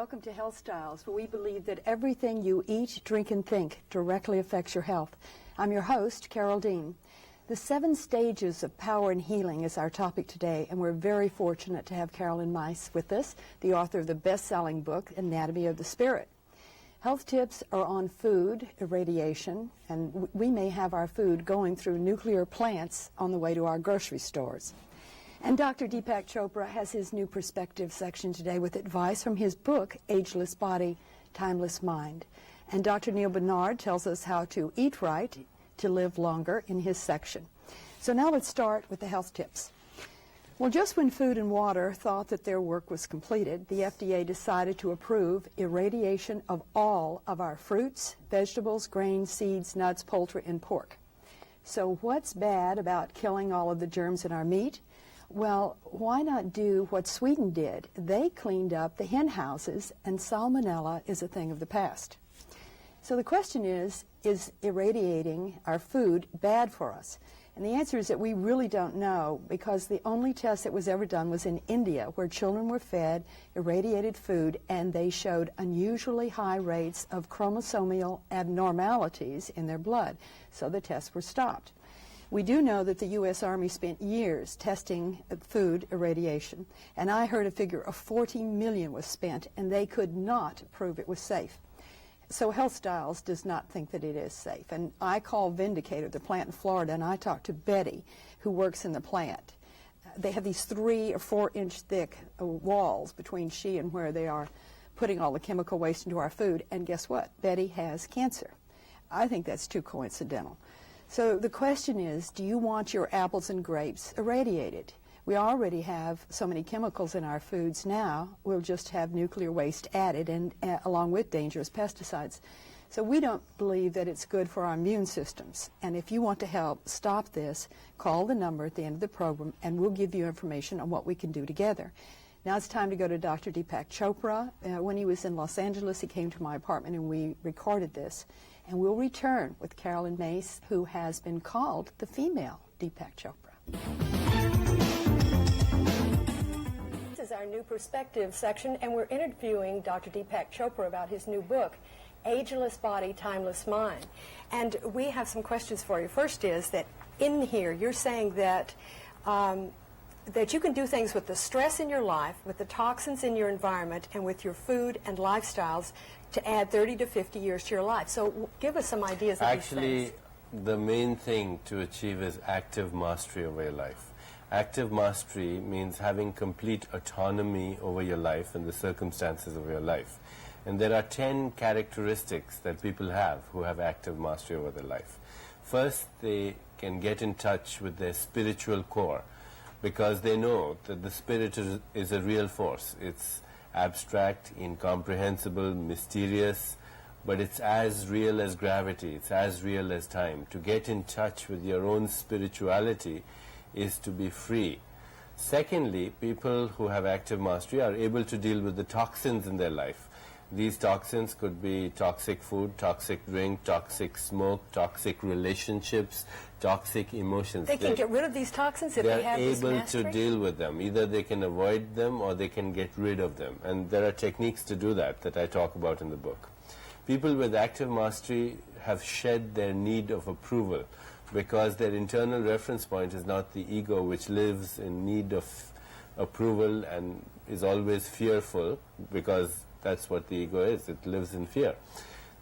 welcome to Health Styles, where we believe that everything you eat, drink, and think directly affects your health. I'm your host, Carole Dean. The 7 stages of power and healing is our topic today, and we're very fortunate to have Carolyn Myss with us, the author of the best-selling book, Anatomy of the Spirit. Health tips are on food, irradiation, and we may have our food going through nuclear plants on the way to our grocery stores. And Dr. Deepak Chopra has his new perspective section today with advice from his book, Ageless Body, Timeless Mind. And Dr. Neil Bernard tells us how to eat right to live longer in his section. So now let's start with the health tips. Well, just when Food and Water thought that their work was completed, the FDA decided to approve irradiation of all of our fruits, vegetables, grains, seeds, nuts, poultry, and pork. So what's bad about killing all of the germs in our meat? Well, why not do what Sweden did? They cleaned up the hen houses, and salmonella is a thing of the past. So the question is irradiating our food bad for us? And the answer is that we really don't know, because the only test that was ever done was in India, where children were fed irradiated food, and they showed unusually high rates of chromosomal abnormalities in their blood. So the tests were stopped. We do know that the U.S. Army spent years testing food irradiation, and I heard a figure of 40 million was spent, and they could not prove it was safe. So Health Styles does not think that it is safe. And I called Vindicator, the plant in Florida, and I talked to Betty, who works in the plant. They have these 3 or 4 inch thick walls between she and where they are putting all the chemical waste into our food. And guess what? Betty has cancer. I think that's too coincidental. So the question is, do you want your apples and grapes irradiated? We already have so many chemicals in our foods now, we'll just have nuclear waste added, and along with dangerous pesticides. So we don't believe that it's good for our immune systems. And if you want to help stop this, call the number at the end of the program, and we'll give you information on what we can do together. Now it's time to go to Dr. Deepak Chopra. When he was in Los Angeles, he came to my apartment and we recorded this. And we'll return with Carolyn Myss, who has been called the female Deepak Chopra. This is our new perspective section, and we're interviewing Dr. Deepak Chopra about his new book, Ageless Body, Timeless Mind. And we have some questions for you. First is that in here you're saying that that you can do things with the stress in your life, with the toxins in your environment, and with your food and lifestyles to add 30 to 50 years to your life. So give us some ideas of these things. Actually, the main thing to achieve is active mastery over your life. Active mastery means having complete autonomy over your life and the circumstances of your life. And there are 10 characteristics that people have who have active mastery over their life. First, they can get in touch with their spiritual core, because they know that the spirit is a real force. It's abstract, incomprehensible, mysterious, but it's as real as gravity, it's as real as time. To get in touch with your own spirituality is to be free. Secondly, people who have active mastery are able to deal with the toxins in their life. These toxins could be toxic food, toxic drink, toxic smoke, toxic relationships, toxic emotions. They can get rid of these toxins if they have this mastery? They're able to deal with them. Either they can avoid them or they can get rid of them. And there are techniques to do that I talk about in the book. People with active mastery have shed their need of approval, because their internal reference point is not the ego, which lives in need of approval and is always fearful, because that's what the ego is. It lives in fear.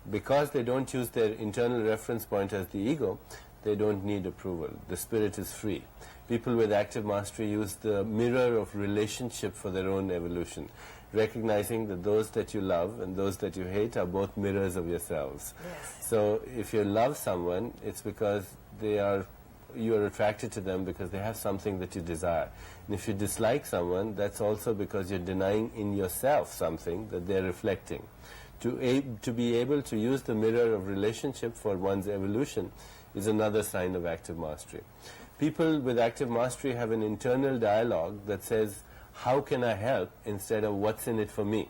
Because they don't use their internal reference point as the ego, they don't need approval. The spirit is free. People with active mastery use the mirror of relationship for their own evolution, recognizing that those that you love and those that you hate are both mirrors of yourselves. Yes. So if you love someone, it's because you are attracted to them because they have something that you desire. And if you dislike someone, that's also because you're denying in yourself something that they're reflecting. To be able to use the mirror of relationship for one's evolution is another sign of active mastery. People with active mastery have an internal dialogue that says, how can I help, instead of what's in it for me?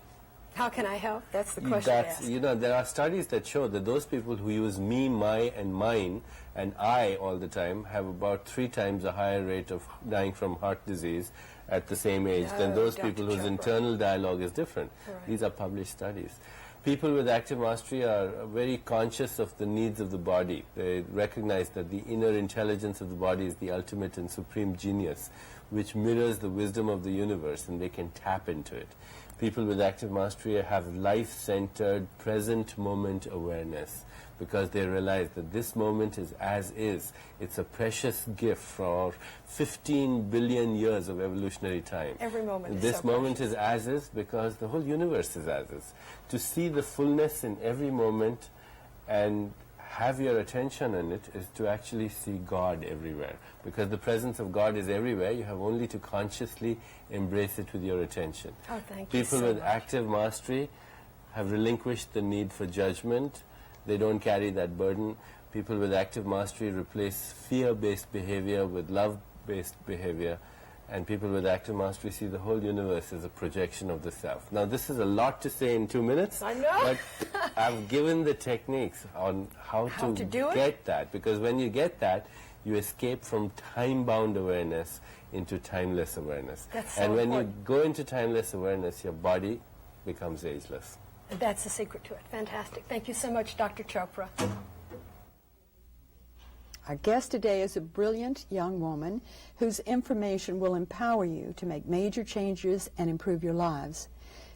How can I help? That's the question asked. You know, there are studies that show that those people who use me, my, and mine, and I all the time have about 3 times a higher rate of dying from heart disease at the same age than those people whose Chopra. internal dialogue is different. Right. These are published studies. People with active mastery are very conscious of the needs of the body. They recognize that the inner intelligence of the body is the ultimate and supreme genius, which mirrors the wisdom of the universe, and they can tap into it. People with active mastery have life-centered, present moment awareness, because they realize that this moment is as is. It's a precious gift for 15 billion years of evolutionary time. Every moment is This so moment precious. is as is because the whole universe is as is. To see the fullness in every moment and have your attention on it is to actually see God everywhere. Because the presence of God is everywhere, you have only to consciously embrace it with your attention. Oh, thank you People so with much. active mastery have relinquished the need for judgment. They don't carry that burden. People with active mastery replace fear-based behavior with love-based behavior. And people with active mastery see the whole universe as a projection of the self. Now, this is a lot to say in 2 minutes. I know. But I've given the techniques on how to do it? get that. Because when you get that, you escape from time-bound awareness into timeless awareness. That's so and when important. you go into timeless awareness, your body becomes ageless. That's the secret to it. Fantastic. Thank you so much, Dr. Chopra. Our guest today is a brilliant young woman whose information will empower you to make major changes and improve your lives.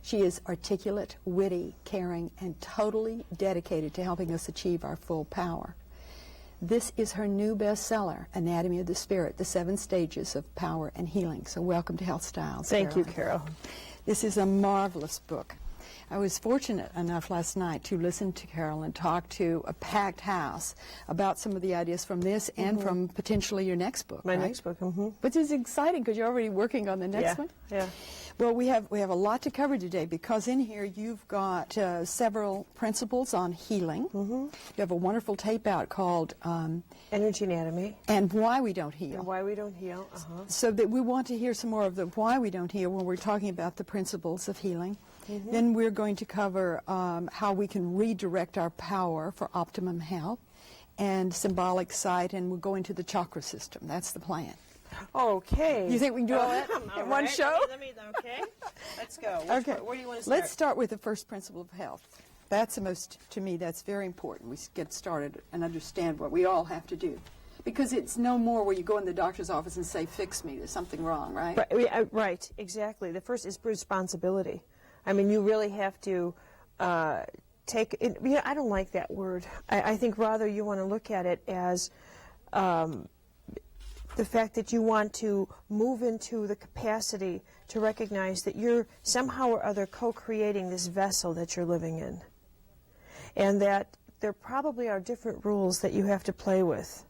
She is articulate, witty, caring, and totally dedicated to helping us achieve our full power. This is her new bestseller, Anatomy of the Spirit, The 7 Stages of Power and Healing. So welcome to Health Styles. Thank you, Carole. Carol. This is a marvelous book. I was fortunate enough last night to listen to Carole and talk to a packed house about some of the ideas from this and from potentially your next book. My right? next book. Which is exciting because you're already working on the next Yeah, one. yeah. Well, we have a lot to cover today because in here you've got several principles on healing. You have a wonderful tape out called Energy anatomy And Why We Don't Heal. and why we don't heal. So that we want to hear some more of the why we don't heal when we're talking about the principles of healing. Then we're going to cover how we can redirect our power for optimum health and symbolic sight, and we'll go into the chakra system. That's the plan. Okay. You think we can do all that in one show? Okay. Let's go. Okay. Where do you want to start? Let's start with the first principle of health. That's the most, to me, that's very important. We get started and understand what we all have to do. Because it's no more where you go in the doctor's office and say, fix me, there's something wrong, right? Right, exactly. The first is responsibility. I mean, you really have to take it. You know, I don't like that word. I think rather you want to look at it as the fact that you want to move into the capacity to recognize that you're somehow or other co-creating this vessel that you're living in. And that there probably are different rules that you have to play with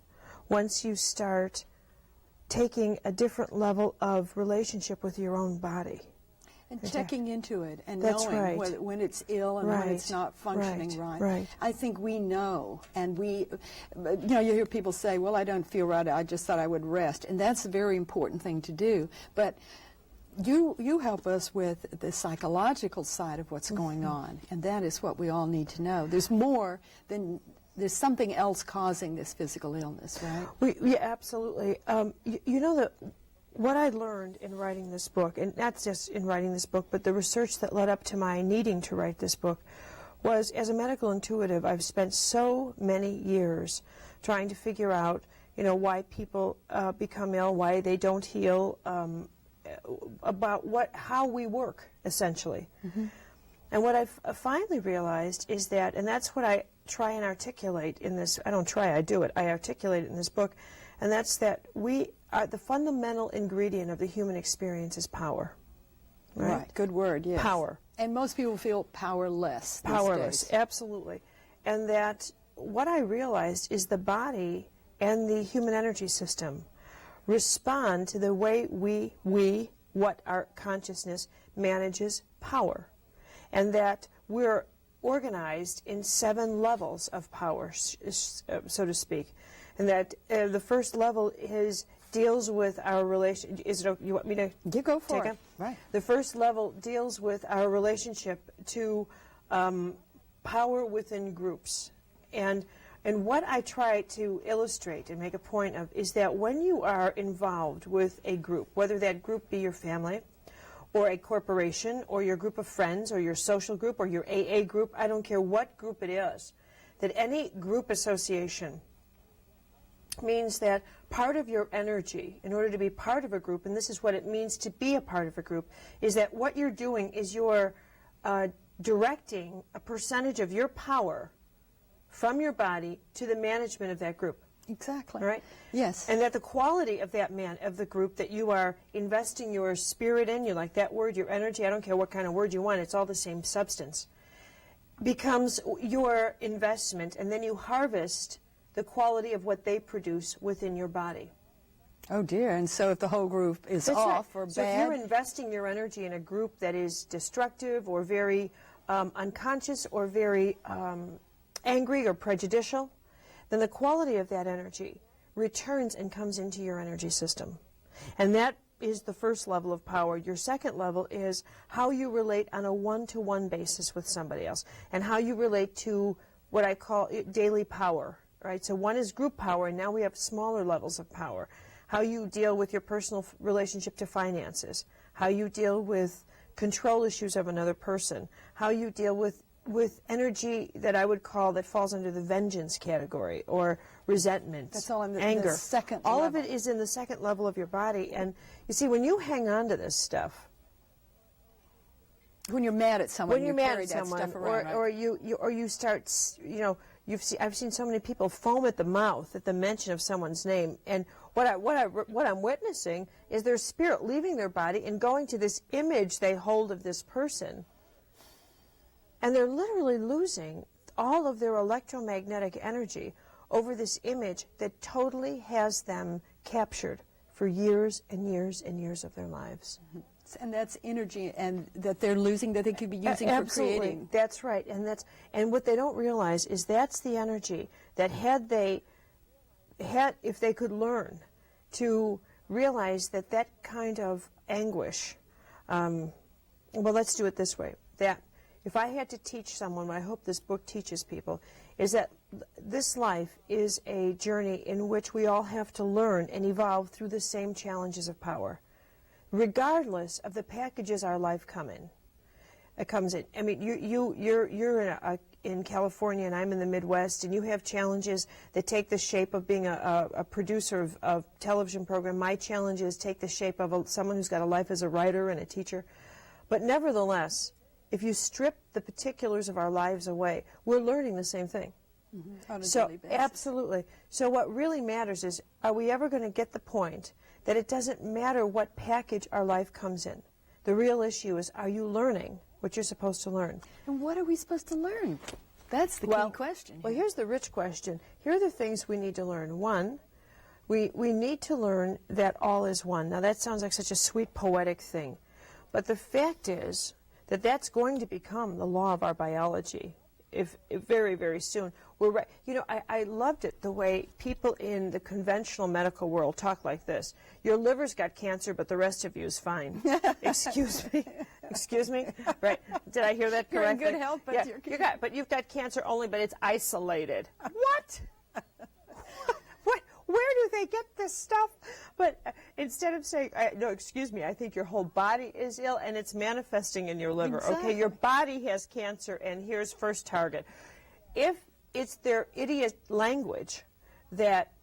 once you start taking a different level of relationship with your own body. And checking into it and That's knowing right. when it's ill and when it's Right, not functioning right. right. I think we know, and you hear people say, well, I don't feel right, I just thought I would rest. And that's a very important thing to do. But you help us with the psychological side of what's going on, and that is what we all need to know. There's more than, there's something else causing this physical illness, right? Yeah, absolutely. You know that what I learned in writing this book, and not just in writing this book, but the research that led up to my needing to write this book, was as a medical intuitive, I've spent so many years trying to figure out, you know, why people become ill, why they don't heal, about how we work, essentially. And what I've finally realized is that, and that's what I try and articulate in this, I don't try, I do it, I articulate it in this book, and that's that the fundamental ingredient of the human experience is power. Right? Good word, yes. Power. And most people feel powerless these Powerless, days. absolutely. And that what I realized is the body and the human energy system respond to the way what our consciousness manages power. And that we're organized in 7 levels of power, so to speak. And that the first level deals with our relation. You want me to Go for take it. on? Right. The first level deals with our relationship to power within groups, and And what I try to illustrate and make a point of is that when you are involved with a group, whether that group be your family or a corporation or your group of friends or your social group or your AA group, I don't care what group it is, that any group association means that part of your energy, in order to be part of a group, and this is what it means to be a part of a group, is that what you're doing is you're directing a percentage of your power from your body to the management of that group. Exactly. All right? Yes. And that the quality of that of the group that you are investing your spirit in, you like that word, your energy, I don't care what kind of word you want, it's all the same substance, becomes your investment, and then you harvest the quality of what they produce within your body. Oh dear, and so if the whole group is That's off right. or So if bad, you're investing your energy in a group that is destructive or very unconscious or very angry or prejudicial, then the quality of that energy returns and comes into your energy system. And that is the first level of power. Your second level is how you relate on a one-to-one basis with somebody else, and how you relate to what I call daily power. Right? So one is group power, and now we have smaller levels of power. How you deal with your personal relationship to finances, how you deal with control issues of another person, how you deal with energy that I would call that falls under the vengeance category, or resentment, that's all in the anger. the second all level. of it is in the second level of your body. And you see, when you hang on to this stuff, when you're mad at someone, when you're you mad carry at that someone, stuff around, right? or you start, I've seen so many people foam at the mouth at the mention of someone's name, and what I'm witnessing is their spirit leaving their body and going to this image they hold of this person, and they're literally losing all of their electromagnetic energy over this image that totally has them captured for years and years and years of their lives. Mm-hmm. And that's energy, and that they're losing, that they could be using Absolutely. for creating. That's right, and what they don't realize is that's the energy that if they could learn to realize that kind of anguish. Well, let's do it this way. That if I had to teach someone, what I hope this book teaches people, is that this life is a journey in which we all have to learn and evolve through the same challenges of power, regardless of the packages our life comes in. I mean, you're in California, and I'm in the Midwest, and you have challenges that take the shape of being a producer of television program. My challenges take the shape of someone who's got a life as a writer and a teacher. But nevertheless, if you strip the particulars of our lives away, we're learning the same thing. Mm-hmm. On a So daily basis. absolutely. So what really matters is, are we ever going to get the point that it doesn't matter what package our life comes in? The real issue is, are you learning what you're supposed to learn? And what are we supposed to learn? That's the key question. Well, here's the rich question. Here are the things we need to learn. One, we need to learn that all is one. Now, that sounds like such a sweet, poetic thing. But the fact is that that's going to become the law of our biology if very, very soon. We're right. You know, I loved it, the way people in the conventional medical world talk like this. Your liver's got cancer, but the rest of you is fine. Excuse me? Excuse me? Right. Did I hear that correctly? You're in good health, but yeah, but you've got cancer only, but it's isolated. What? What? Where do they get this stuff? But instead of saying, no, excuse me, I think your whole body is ill and it's manifesting in your liver. Exactly. Okay, your body has cancer, and here's first target. If it's their idiot language that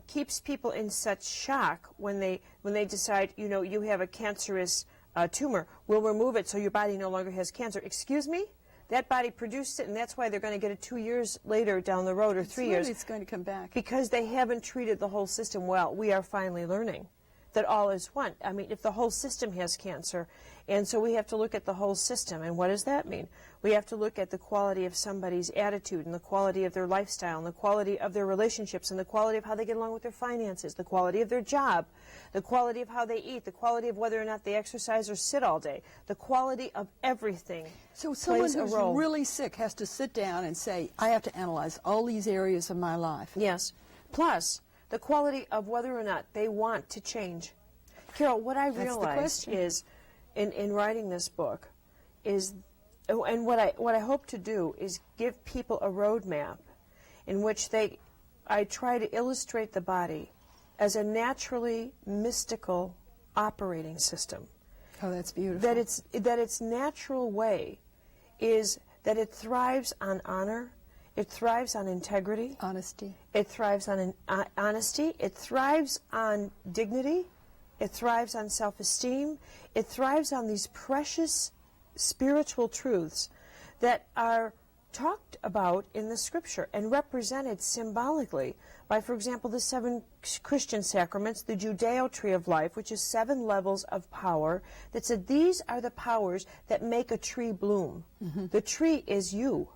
keeps people in such shock when they decide, you know, you have a cancerous tumor, we'll remove it so your body no longer has cancer. Excuse me? That body produced it, and that's why they're going to get it 2 years later down the road, or 3 years. It's going to come back. Because they haven't treated the whole system well. We are finally learning that all is one. I mean, if the whole system has cancer, and so we have to look at the whole system. And what does that mean? We have to look at the quality of somebody's attitude, and the quality of their lifestyle, and the quality of their relationships, and the quality of how they get along with their finances, the quality of their job, the quality of how they eat, the quality of whether or not they exercise or sit all day, the quality of everything. So someone plays a who's role. really sick has to sit down and say, I have to analyze all these areas of my life. Yes. Plus, the quality of whether or not they want to change. Carole, what I That's the realized question. is, in writing this book, is, and what I hope to do is give people a roadmap in which I try to illustrate the body as a naturally mystical operating system. Oh, that's beautiful. That its natural way is that it thrives on honor, it thrives on integrity, Honesty. it thrives on honesty, it thrives on dignity, it thrives on self-esteem, it thrives on these precious spiritual truths that are talked about in the Scripture and represented symbolically by, for example, the 7 Christian sacraments, the Judeo Tree of Life, which is 7 levels of power, that said these are the powers that make a tree bloom. The tree is you.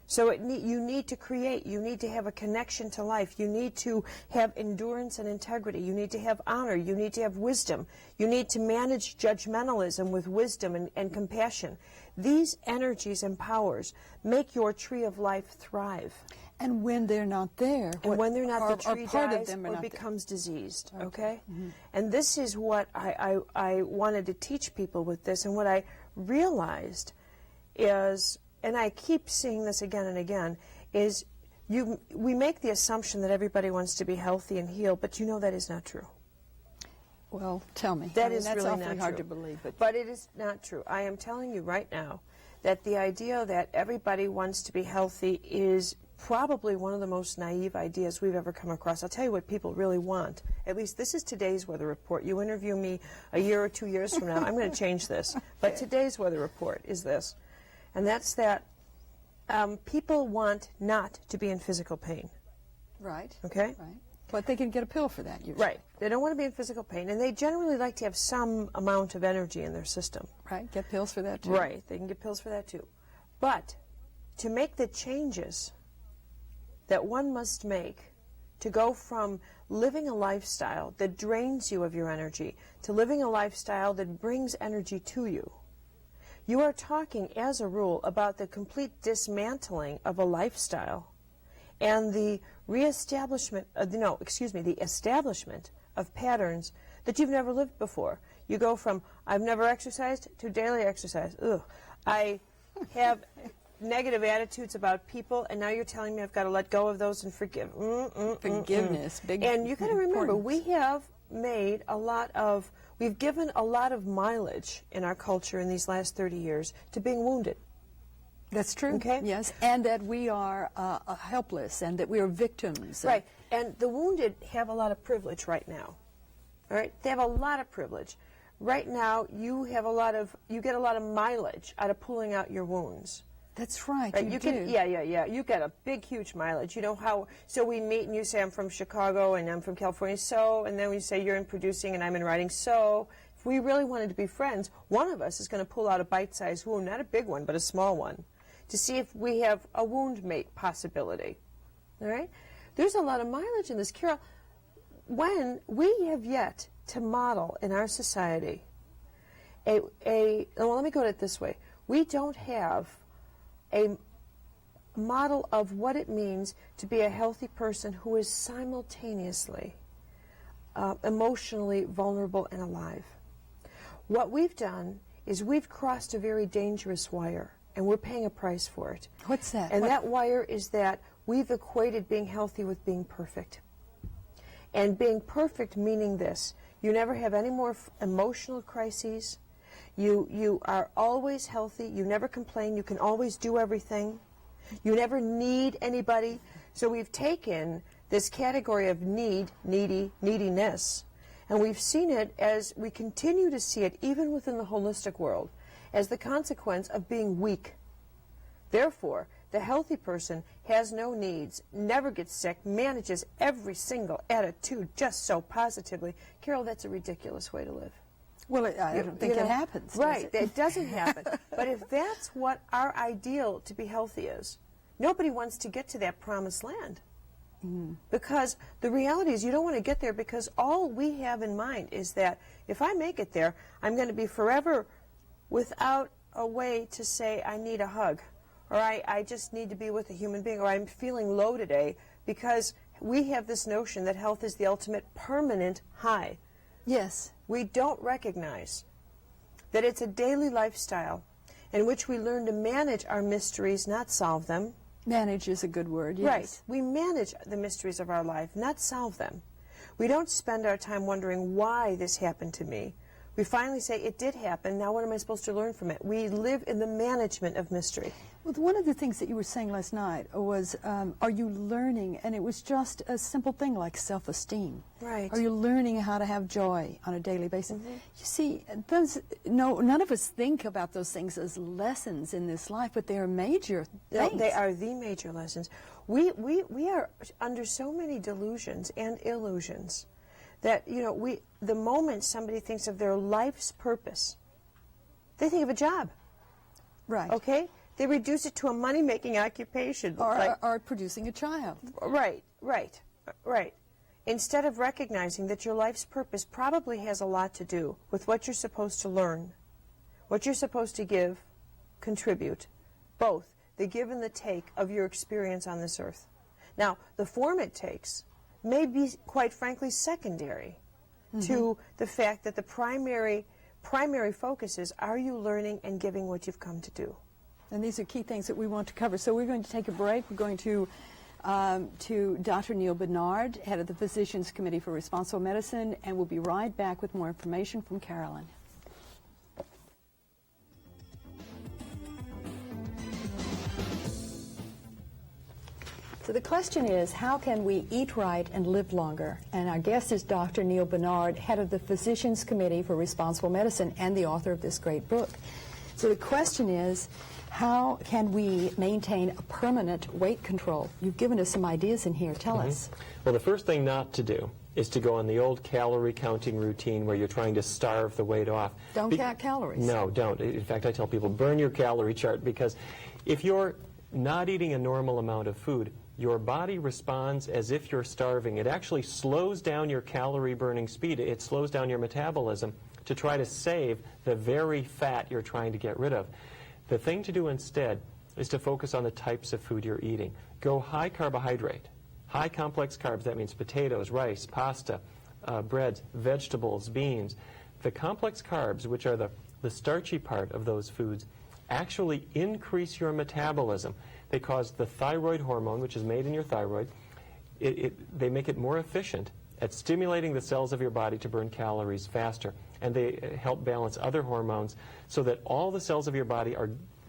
So you need to create, you need to have a connection to life, you need to have endurance and integrity, you need to have honor, you need to have wisdom, you need to manage judgmentalism with wisdom and compassion. These energies and powers make your tree of life thrive. And when they're not there, And when they're not, or, the tree or part dies of them are or not becomes diseased, Okay. okay? And this is what I wanted to teach people with this, and what I realized is, and I keep seeing this again and again, is we make the assumption that everybody wants to be healthy and healed, but you know that is not true. Well, tell me. That I mean, is that's really awfully not hard true. to believe. But it is not true. I am telling you right now that the idea that everybody wants to be healthy is probably one of the most naive ideas we've ever come across. I'll tell you what people really want. At least this is today's weather report. You interview me a year or 2 years from now, I'm going to change this. But today's weather report is this, and that's that people want not to be in physical pain. Right. Okay? Right. But they can get a pill for that, usually. Right. They don't want to be in physical pain, and they generally like to have some amount of energy in their system. Right. Get pills for that, too. Right. They can get pills for that, too. But to make the changes that one must make to go from living a lifestyle that drains you of your energy to living a lifestyle that brings energy to you, you are talking, as a rule, about the complete dismantling of a lifestyle and the reestablishment, the establishment of patterns that you've never lived before. You go from, I've never exercised, to daily exercise. Ugh. I have negative attitudes about people, and now you're telling me I've got to let go of those and forgive. Forgiveness. Big. And you got to remember, importance. we have made we've given a lot of mileage in our culture in these last 30 years to being wounded. That's true. Okay. Yes, and that we are helpless, and that we are victims. Right. And the wounded have a lot of privilege right now. All right. They have a lot of privilege. Right now, you get a lot of mileage out of pulling out your wounds. That's right. Right? You can, do. yeah. You get a big, huge mileage. You know how? So we meet, and you say I'm from Chicago, and I'm from California. So, and then we say you're in producing, and I'm in writing. So, if we really wanted to be friends, one of us is going to pull out a bite-sized wound, not a big one, but a small one, to see if we have a wound mate possibility. All right? There's a lot of mileage in this, Carole. When we have yet to model in our society well, let me go at it this way. We don't have a model of what it means to be a healthy person who is simultaneously emotionally vulnerable and alive. What we've done is we've crossed a very dangerous wire, and we're paying a price for it. What's that? And that wire is that we've equated being healthy with being perfect. And being perfect meaning this: you never have any more emotional crises. You are always healthy. You never complain. You can always do everything. You never need anybody. So we've taken this category of neediness, and we've seen it, as we continue to see it even within the holistic world, as the consequence of being weak. Therefore, the healthy person has no needs, never gets sick, manages every single attitude just so positively. Carole, that's a ridiculous way to live. Well, I don't think it happens. Right, does it? it doesn't happen. But if that's what our ideal to be healthy is, nobody wants to get to that promised land. Because the reality is you don't want to get there, because all we have in mind is that if I make it there, I'm going to be forever without a way to say I need a hug, or I just need to be with a human being, or I'm feeling low today, because we have this notion that health is the ultimate permanent high. Yes. We don't recognize that it's a daily lifestyle in which we learn to manage our mysteries, not solve them. Manage is a good word, yes. Right. We manage the mysteries of our life, not solve them. We don't spend our time wondering why this happened to me. We finally say, it did happen, now what am I supposed to learn from it? We live in the management of mystery. Well, one of the things that you were saying last night was, are you learning, and it was just a simple thing like self-esteem. Right. Are you learning how to have joy on a daily basis? You see, none of us think about those things as lessons in this life, but they are major things. They are the major lessons. We are under so many delusions and illusions that, the moment somebody thinks of their life's purpose, they think of a job. Right. Okay? They reduce it to a money-making occupation. Or producing a child. Right. Instead of recognizing that your life's purpose probably has a lot to do with what you're supposed to learn, what you're supposed to give, contribute, both the give and the take of your experience on this earth. Now, the form it takes may be, quite frankly, secondary to the fact that the primary focus is, are you learning and giving what you've come to do? And these are key things that we want to cover. So we're going to take a break. We're going to Dr. Neil Bernard, head of the Physicians Committee for Responsible Medicine, and we'll be right back with more information from Carolyn. So the question is, how can we eat right and live longer? And our guest is Dr. Neil Bernard, head of the Physicians Committee for Responsible Medicine and the author of this great book. So the question is, how can we maintain a permanent weight control? You've given us some ideas in here. Tell us. Well, the first thing not to do is to go on the old calorie counting routine where you're trying to starve the weight off. Don't count calories. No, don't. In fact, I tell people, burn your calorie chart, because if you're not eating a normal amount of food, your body responds as if you're starving. It actually slows down your calorie burning speed. It slows down your metabolism to try to save the very fat you're trying to get rid of. The thing to do instead is to focus on the types of food you're eating. Go high carbohydrate, high complex carbs. That means potatoes, rice, pasta, breads, vegetables, beans. The complex carbs, which are the starchy part of those foods, actually increase your metabolism. They cause the thyroid hormone, which is made in your thyroid, they make it more efficient at stimulating the cells of your body to burn calories faster. And they help balance other hormones so that all the cells of your body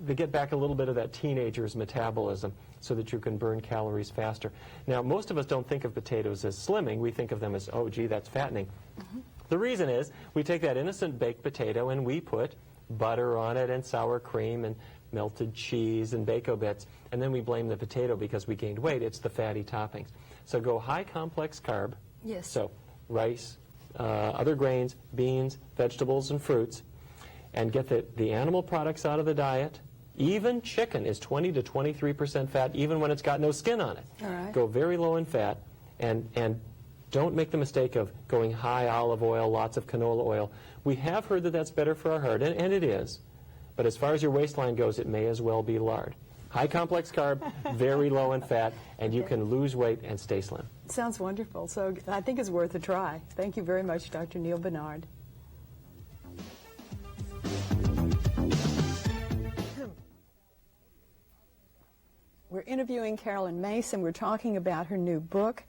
they get back a little bit of that teenager's metabolism so that you can burn calories faster. Now, most of us don't think of potatoes as slimming. We think of them as, oh, gee, that's fattening. The reason is we take that innocent baked potato and we put butter on it and sour cream and melted cheese and Bacon bits, and then we blame the potato because we gained weight. It's the fatty toppings. So go high complex carb. Yes. So rice, other grains, beans, vegetables, and fruits, and get the animal products out of the diet. Even chicken is 20 to 23% fat, even when it's got no skin on it. All right. Go very low in fat, and don't make the mistake of going high olive oil, lots of canola oil. We have heard that that's better for our heart, and it is. But as far as your waistline goes, it may as well be lard. High complex carb, very low in fat, and you can lose weight and stay slim. Sounds wonderful. So I think it's worth a try. Thank you very much, Dr. Neil Bernard. We're interviewing Carolyn Mace, and we're talking about her new book,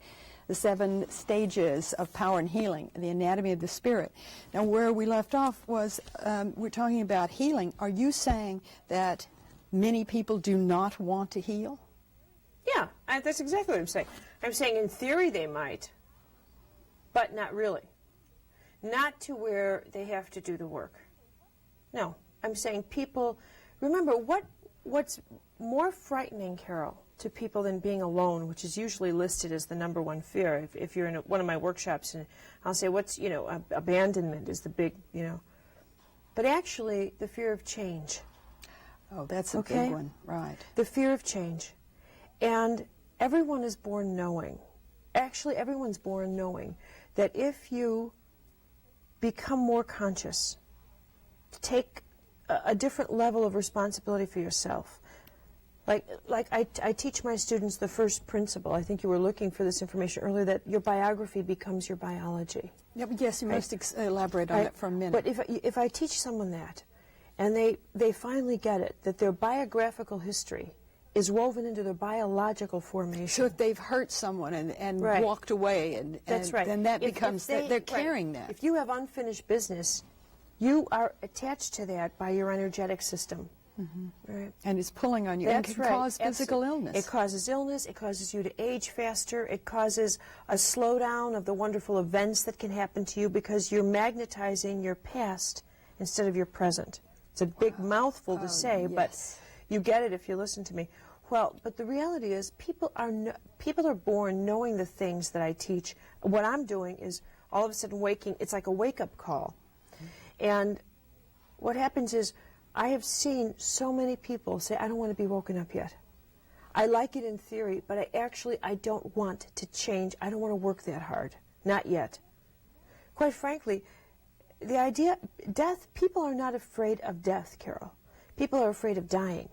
The 7 Stages of Power and Healing, The Anatomy of the Spirit. Now, where we left off was we're talking about healing. Are you saying that many people do not want to heal? Yeah, that's exactly what I'm saying. I'm saying in theory they might, but not really. Not to where they have to do the work. No, I'm saying people, remember what's more frightening, Carol, to people than being alone, which is usually listed as the #1 fear. If you're in one of my workshops, and I'll say, abandonment is the big, But actually, the fear of change. Oh, that's a big one, right. The fear of change. And everyone is born knowing. Actually, everyone's born knowing that if you become more conscious, take a different level of responsibility for yourself. Like I teach my students the first principle. I think you were looking for this information earlier, that your biography becomes your biology. Yeah, but yes, you must elaborate on it for a minute. But if I teach someone that, and they finally get it, that their biographical history is woven into their biological formation. So if they've hurt someone and Right. walked away, and That's right. then that If becomes, they- they're right. carrying that. If you have unfinished business, you are attached to that by your energetic system. Right. And it's pulling on you and That's can right. cause physical Absolutely. illness. It causes illness. It causes you to age faster. It causes a slowdown of the wonderful events that can happen to you because you're magnetizing your past instead of your present. It's a big mouthful to say, yes. but you get it if you listen to me. Well, but the reality is people are born knowing the things that I teach. What I'm doing is all of a sudden waking. It's like a wake-up call. And what happens is I have seen so many people say, I don't want to be woken up yet. I like it in theory, but I don't want to change. I don't want to work that hard. Not yet. Quite frankly, the idea, death, people are not afraid of death, Carol. People are afraid of dying.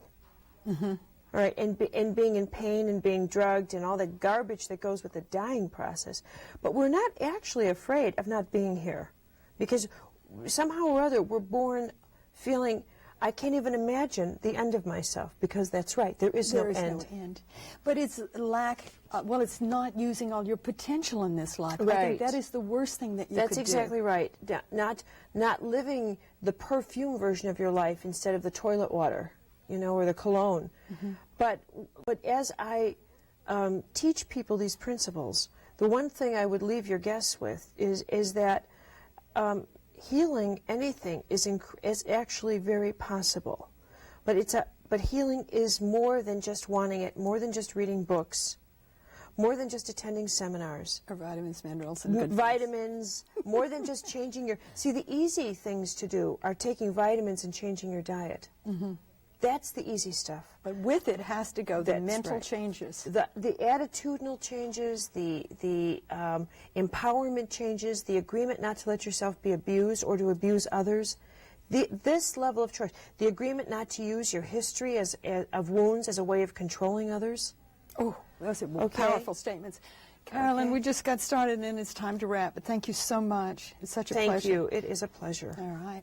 All right, and being in pain and being drugged and all the garbage that goes with the dying process. But we're not actually afraid of not being here because somehow or other we're born feeling, I can't even imagine the end of myself because that's right, there is no end. But it's it's not using all your potential in this life. I Right. think that is the worst thing that you That's could exactly do. right. Not living the perfume version of your life instead of the toilet water, or the cologne. But as I teach people these principles, the one thing I would leave your guests with is that healing anything is actually very possible, but healing is more than just wanting it, more than just reading books, more than just attending seminars. Or vitamins, minerals, and good Vitamins, more than just changing your. See, the easy things to do are taking vitamins and changing your diet. That's the easy stuff. But with it has to go the That's mental right. changes. The attitudinal changes, the empowerment changes, the agreement not to let yourself be abused or to abuse others. This level of choice, the agreement not to use your history of wounds as a way of controlling others. Oh, those are Okay. powerful statements. Carolyn, Okay. we just got started and it's time to wrap, but thank you so much. It's such a Thank pleasure. you. It is a pleasure. All right.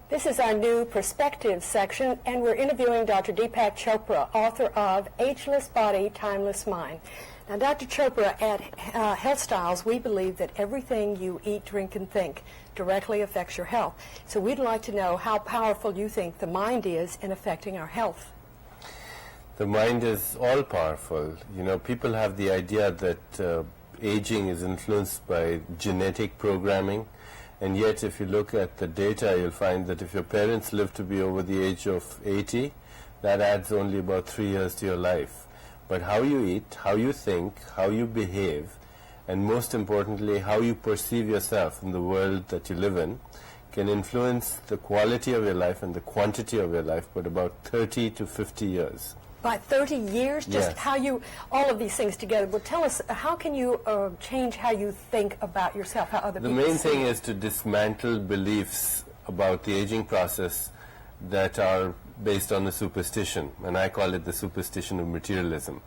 This is our new Perspective section, and we're interviewing Dr. Deepak Chopra, author of Ageless Body, Timeless Mind. Now, Dr. Chopra, at Health Styles, we believe that everything you eat, drink, and think directly affects your health. So we'd like to know how powerful you think the mind is in affecting our health. The mind is all powerful. People have the idea that aging is influenced by genetic programming. And yet, if you look at the data, you'll find that if your parents live to be over the age of 80, that adds only about 3 years to your life. But how you eat, how you think, how you behave, and most importantly, how you perceive yourself in the world that you live in, can influence the quality of your life and the quantity of your life by about 30 to 50 years. By 30 years, just Yes. how you, all of these things together. Well, tell us, how can you change how you think about yourself, how other The people main see thing you? is to dismantle beliefs about the aging process that are based on a superstition, and I call it the superstition of materialism.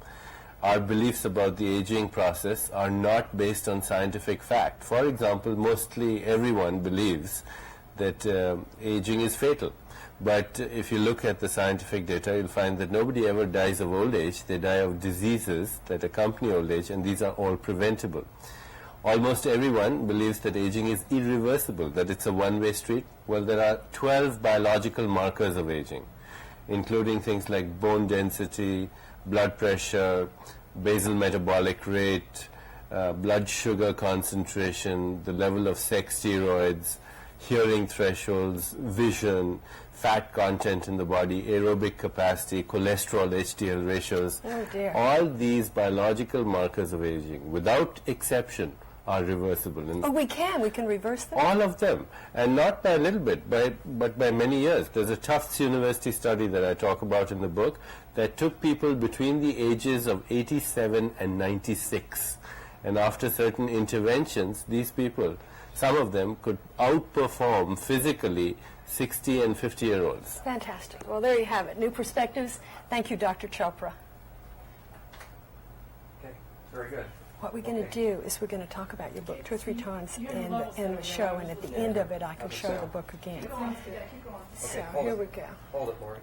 Our beliefs about the aging process are not based on scientific fact. For example, mostly everyone believes that aging is fatal. But if you look at the scientific data, you'll find that nobody ever dies of old age. They die of diseases that accompany old age, and these are all preventable. Almost everyone believes that aging is irreversible, that it's a one-way street. Well, there are 12 biological markers of aging, including things like bone density, blood pressure, basal metabolic rate, blood sugar concentration, the level of sex steroids, hearing thresholds, vision, fat content in the body, aerobic capacity, cholesterol, HDL ratios. Oh dear. All these biological markers of aging, without exception, are reversible. And Oh, we can reverse them? all of them, and not by a little bit, but by many years. There's a Tufts University study that I talk about in the book that took people between the ages of 87 and 96. And after certain interventions, these people, some of them could outperform physically 60 and 50-year-olds. Fantastic. Well, there you have it. New perspectives. Thank you, Dr. Chopra. Okay, very good. What we're going to do is we're going to talk about your book 2 or 3 times in the show, and at the end of it, I can show the book again. So hold here it. we go. Hold it, Lori.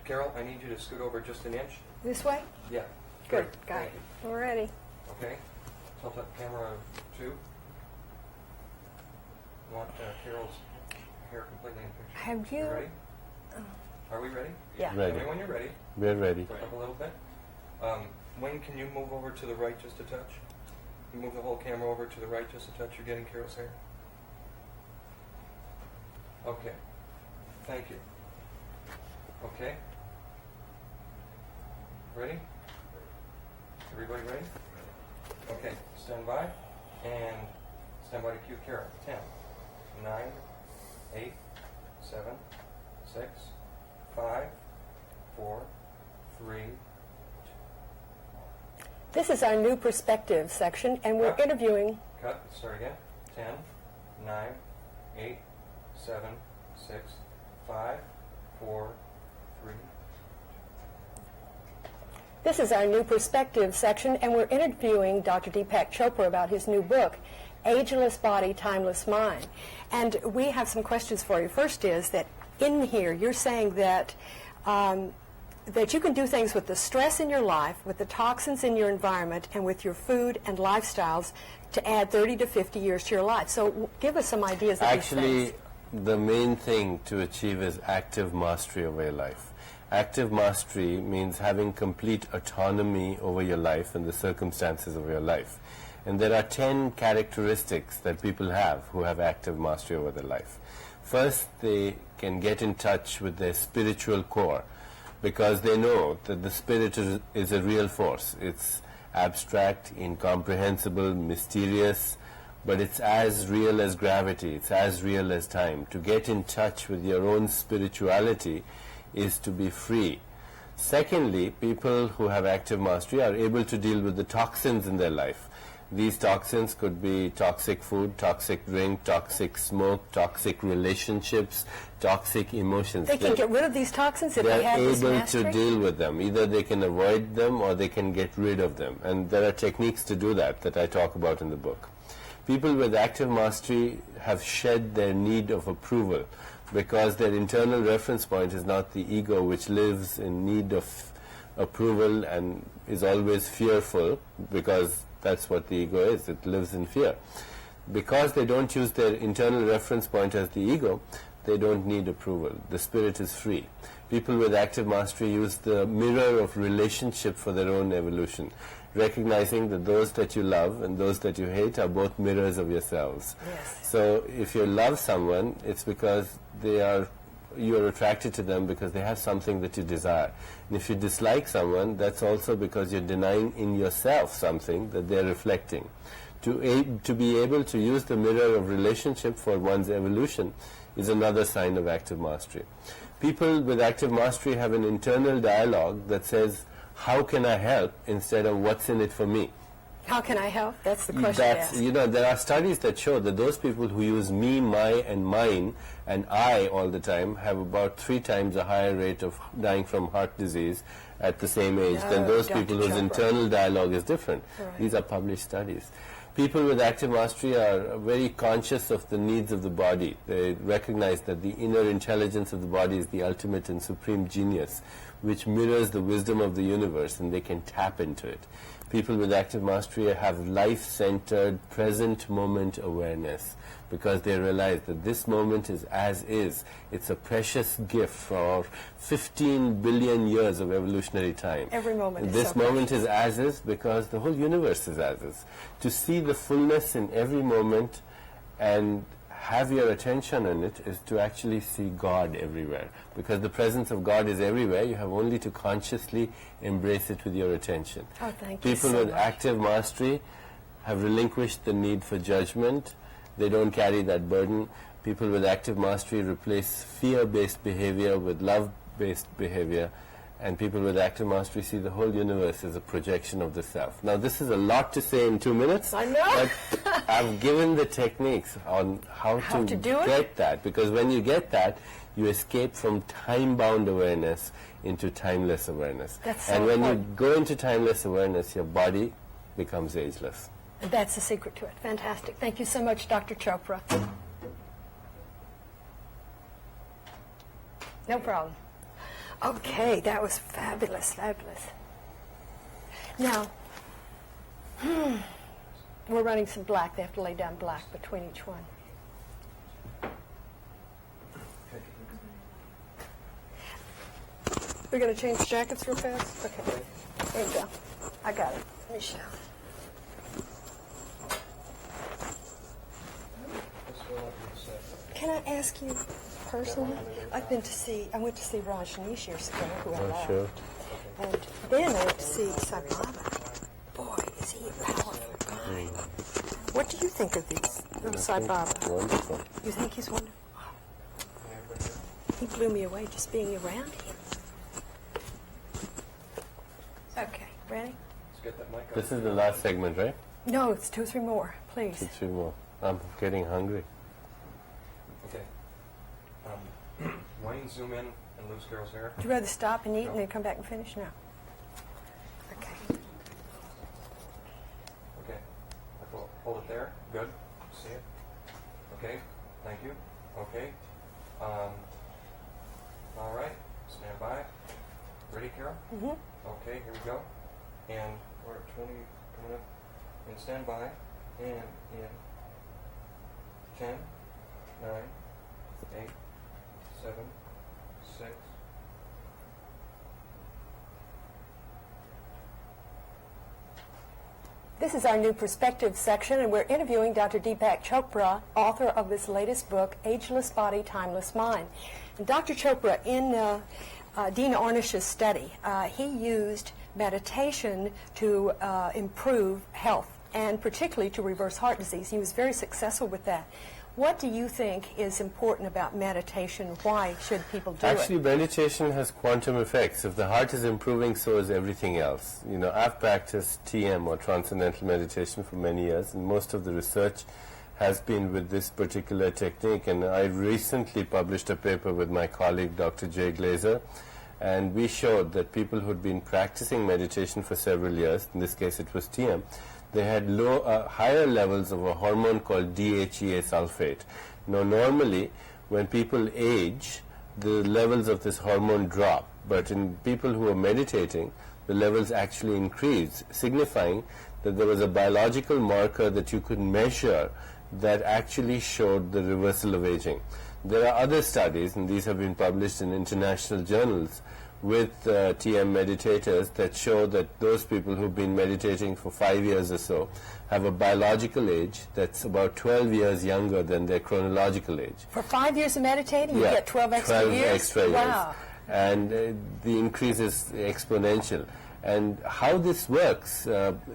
Carol, I need you to scoot over just an inch. This way? Yeah. Good. Great. Got Thank it. you. We're ready. Okay. Tilt up camera 2. Want Carol's hair completely in the picture. Have you? Ready? Are we ready? Yeah. Ready. Tell me when you're ready. We're ready. Tilt up a little bit. Wayne, can you move over to the right just a touch? You move the whole camera over to the right just a touch. You're getting Carol's hair. Okay. Thank you. Okay. Ready? Everybody ready? Okay. Stand by. And stand by to cue Carol. 10, 9, 8, 7, 6, 5, 4, 3. This is our new perspective section, and we're interviewing. Cut. Start again. 10, 9, 8, 7, 6, 5, 4, 3. This is our new perspective section, and we're interviewing Dr. Deepak Chopra about his new book, Ageless Body, Timeless Mind. And we have some questions for you. First is that in here you're saying that that you can do things with the stress in your life, with the toxins in your environment, and with your food and lifestyles to add 30 to 50 years to your life. So give us some ideas of these Actually, things. the main thing to achieve is active mastery over your life. Active mastery means having complete autonomy over your life and the circumstances of your life. And there are 10 characteristics that people have who have active mastery over their life. First, they can get in touch with their spiritual core because they know that the spirit is a real force. It's abstract, incomprehensible, mysterious, but it's as real as gravity, it's as real as time. To get in touch with your own spirituality is to be free. Secondly, people who have active mastery are able to deal with the toxins in their life. These toxins could be toxic food, toxic drink, toxic smoke, toxic relationships, toxic emotions. They can get rid of these toxins if they They're have this able mastery? to deal with them. Either they can avoid them or they can get rid of them. And there are techniques to do that I talk about in the book. People with active mastery have shed their need of approval because their internal reference point is not the ego, which lives in need of approval and is always fearful, because that's what the ego is. It lives in fear. Because they don't use their internal reference point as the ego, they don't need approval. The spirit is free. People with active mastery use the mirror of relationship for their own evolution, recognizing that those that you love and those that you hate are both mirrors of yourselves. Yes. So if you love someone, it's because you are attracted to them because they have something that you desire. And if you dislike someone, that's also because you're denying in yourself something that they're reflecting. To be able to use the mirror of relationship for one's evolution is another sign of active mastery. People with active mastery have an internal dialogue that says, how can I help, instead of what's in it for me. How can I help? That's the question asked. There are studies that show that those people who use me, my, and mine, and I all the time have about 3 times a higher rate of dying from heart disease at the same age than those Dr. people whose Chopra. internal dialogue is different. Right. These are published studies. People with active mastery are very conscious of the needs of the body. They recognize that the inner intelligence of the body is the ultimate and supreme genius, which mirrors the wisdom of the universe, and they can tap into it. people with active mastery have life-centered, present moment awareness, because they realize that this moment is as is. It's a precious gift for 15 billion years of evolutionary time. Every moment is This so moment is as is because the whole universe is as is. To see the fullness in every moment and have your attention on it is to actually see God everywhere. Because the presence of God is everywhere, you have only to consciously embrace it with your attention. Oh, thank you People so with much. active mastery have relinquished the need for judgment. They don't carry that burden. People with active mastery replace fear-based behavior with love-based behavior. And people with active mastery see the whole universe as a projection of the self. Now, this is a lot to say in 2 minutes. I know. But I've given the techniques on how to do it? get that. Because when you get that, you escape from time-bound awareness into timeless awareness. That's so and when important. you go into timeless awareness, your body becomes ageless. That's the secret to it. Fantastic. Thank you so much, Dr. Chopra. No problem. Okay, that was fabulous, fabulous. Now, we're running some black. They have to lay down black between each one. We're going to change jackets real fast? Okay. There you go. I got it. Let me show. Can I ask you personally? I went to see Rajneesh years ago, who I loved. Sure. And then I went to see Sai Baba. Boy, is he a powerful guy. What do you think of Sai Baba? Wonderful. You think he's wonderful? He blew me away just being around him. Okay, ready? Let's get that mic up. This is the last segment, right? No, it's 2 or 3 more, please. 2, 3 more. I'm getting hungry. Okay. Wayne, zoom in and lose Carol's hair. Would you rather stop and eat and then come back and finish? No. Okay. Okay. Hold it there. Good. See it. Okay. Thank you. Okay. All right. Stand by. Ready, Carol? Mm-hmm. Okay. Here we go. And we're at 20 coming up. And stand by. And in 10, 9, 8, 7, 6. This is our new perspective section, and we're interviewing Dr. Deepak Chopra, author of this latest book, Ageless Body, Timeless Mind. And Dr. Chopra, in Dean Ornish's study, he used meditation to improve health, and particularly to reverse heart disease. He was very successful with that. What do you think is important about meditation? Why should people do Actually, it? meditation has quantum effects. If the heart is improving, so is everything else. You know, I've practiced TM, or Transcendental Meditation, for many years, and most of the research has been with this particular technique. And I recently published a paper with my colleague, Dr. Jay Glazer, and we showed that people who'd been practicing meditation for several years, in this case it was TM, they had higher levels of a hormone called DHEA sulfate. Now, normally, when people age, the levels of this hormone drop, but in people who are meditating, the levels actually increase, signifying that there was a biological marker that you could measure that actually showed the reversal of aging. There are other studies, and these have been published in international journals, with TM meditators that show that those people who've been meditating for 5 years or so have a biological age that's about 12 years younger than their chronological age. For 5 years of meditating, you get 12 extra 12 years? extra years. Wow. And the increase is exponential. And how this works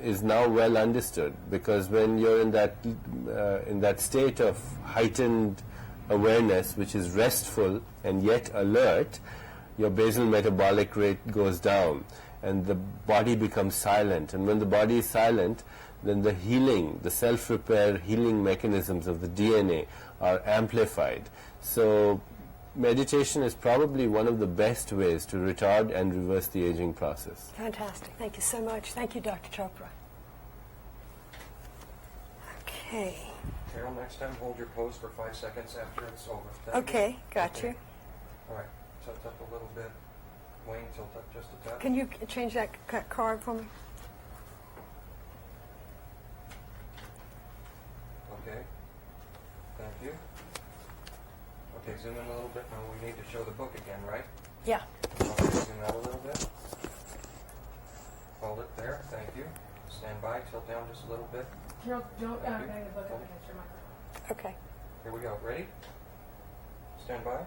is now well understood, because when you're in that state of heightened awareness, which is restful and yet alert, your basal metabolic rate goes down and the body becomes silent. And when the body is silent, then the healing, the self-repair healing mechanisms of the DNA are amplified. So meditation is probably one of the best ways to retard and reverse the aging process. Fantastic. Thank you so much. Thank you, Dr. Chopra. Okay. Carol, next time hold your pose for 5 seconds after it's over. That'd be Okay, good. got Okay. you. All right, tilt up a little bit. Wayne, tilt up just a touch. Can you change that card for me? Okay. Thank you. Okay, zoom in a little bit. Now we need to show the book again, right? Yeah. Okay, zoom out a little bit. Hold it there. Thank you. Stand by. Tilt down just a little bit. Carol, don't Thank you. bang the book up against your microphone. Okay. Here we go. Ready? Stand by.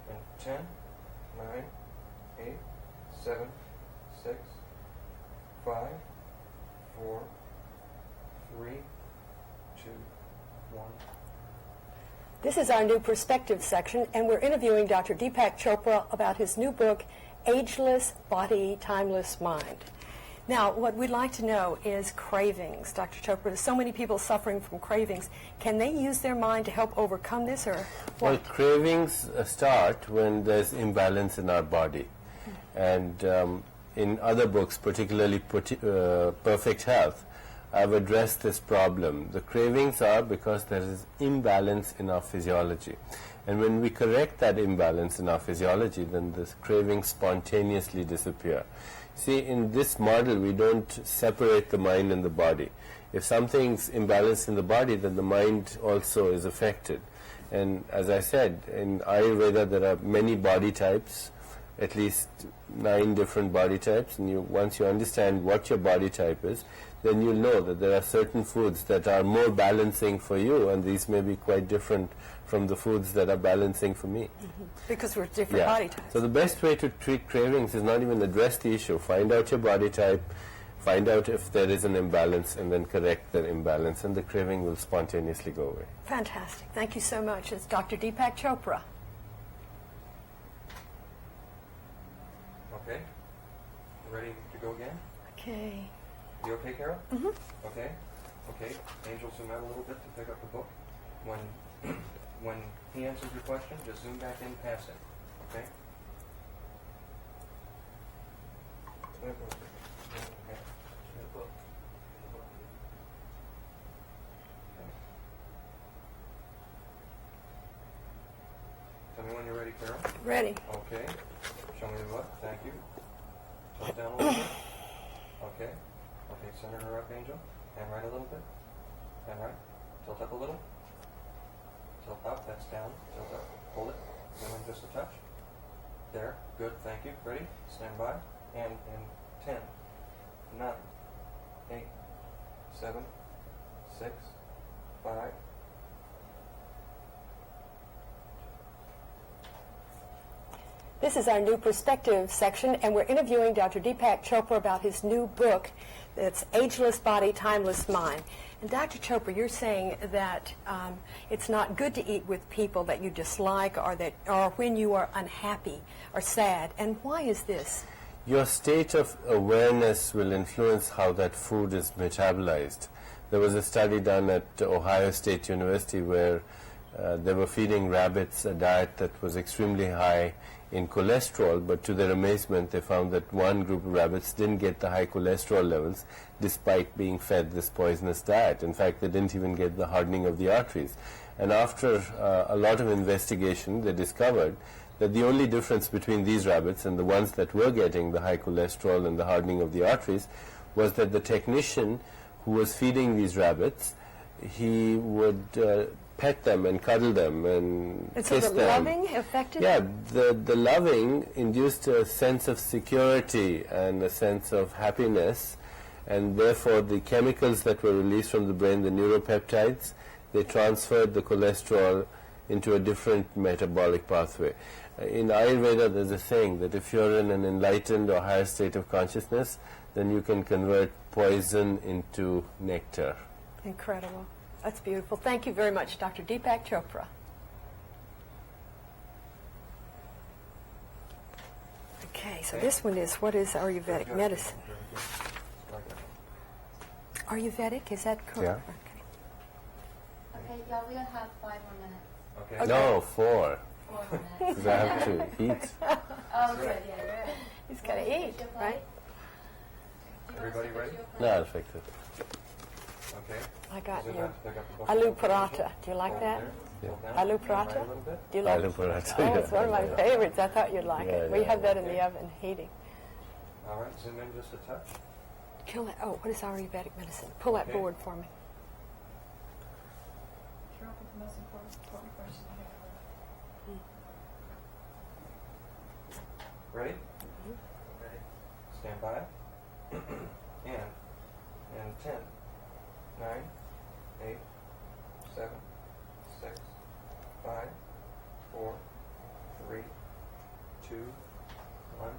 In 10, 9, 8, 7, 6, 5, 4, 3, 2, 1. This is our new perspective section, and we're interviewing Dr. Deepak Chopra about his new book, Ageless Body, Timeless Mind. Now, what we'd like to know is cravings. Dr. Chopra, there's so many people suffering from cravings. Can they use their mind to help overcome this, or Well, what? cravings start when there's imbalance in our body. And in other books, particularly Perfect Health, I've addressed this problem. The cravings are because there is imbalance in our physiology. And when we correct that imbalance in our physiology, then the cravings spontaneously disappear. See, in this model, we don't separate the mind and the body. If something's imbalanced in the body, then the mind also is affected. And as I said, in Ayurveda, there are many body types, at least 9 different body types. And once you understand what your body type is, then you'll know that there are certain foods that are more balancing for you, and these may be quite different from the foods that are balancing for me. Because we're different body types. So the best way to treat cravings is not even address the issue. Find out your body type, find out if there is an imbalance, and then correct that imbalance, and the craving will spontaneously go away. Fantastic. Thank you so much. It's Dr. Deepak Chopra. Okay. Ready to go again? Okay. You okay, Carol? Mm-hmm. Okay. Okay. Angel, zoom out a little bit to pick up the book. When he answers your question, just zoom back in past it. Okay? Tell me when you're ready, Carol. Ready. Okay. Show me the book. Thank you. Tilt down a little bit. Okay. Okay, center her up, Angel. Hand right a little bit. Hand right. Tilt up a little. Tilt up. That's down. Tilt up. Hold it. Zoom in just a touch. There. Good. Thank you. Ready? Stand by. And in 10, 9, 8, 7, 6, 5. This is our new perspective section, and we're interviewing Dr. Deepak Chopra about his new book that's Ageless Body, Timeless Mind. And Dr. Chopra, you're saying that it's not good to eat with people that you dislike or when you are unhappy or sad. And why is this? Your state of awareness will influence how that food is metabolized. There was a study done at Ohio State University where they were feeding rabbits a diet that was extremely high in cholesterol, but to their amazement they found that one group of rabbits didn't get the high cholesterol levels despite being fed this poisonous diet. In fact, they didn't even get the hardening of the arteries. And after a lot of investigation, they discovered that the only difference between these rabbits and the ones that were getting the high cholesterol and the hardening of the arteries was that the technician who was feeding these rabbits, he would pet them and cuddle them and And kiss so the them. loving affected? Yeah, the loving induced a sense of security and a sense of happiness, and therefore the chemicals that were released from the brain, the neuropeptides, they transferred the cholesterol into a different metabolic pathway. In Ayurveda, there's a saying that if you're in an enlightened or higher state of consciousness, then you can convert poison into nectar. Incredible. That's beautiful. Thank you very much, Dr. Deepak Chopra. Okay, so this one is, what is Ayurvedic medicine? Ayurvedic, is that correct? Yeah. Okay, y'all, we'll have 5 more minutes. Okay. No, 4, 4 minutes. because I have to eat. Oh, good, yeah, good. He's got to eat, right? Everybody ready? No, I'll fix it. Okay. I got Zoom you. out to pick up the book. Aloo paratha. Do you like Hold that? there. Yeah. Hold down. Aloo Hand right paratha? a little bit. Do you like Aloo paratha, Oh, yeah. it's one of my favorites. I thought you'd like it. We Yeah, have that in okay. the oven, heating. All right, zoom in just a touch. Kill that. Oh, what is Ayurvedic medicine? Pull that Okay. forward for me. most important question here. Ready? Ready. Stand by. And 10, 9, 8, 7, 6, 5, 4, 3, 2, 1.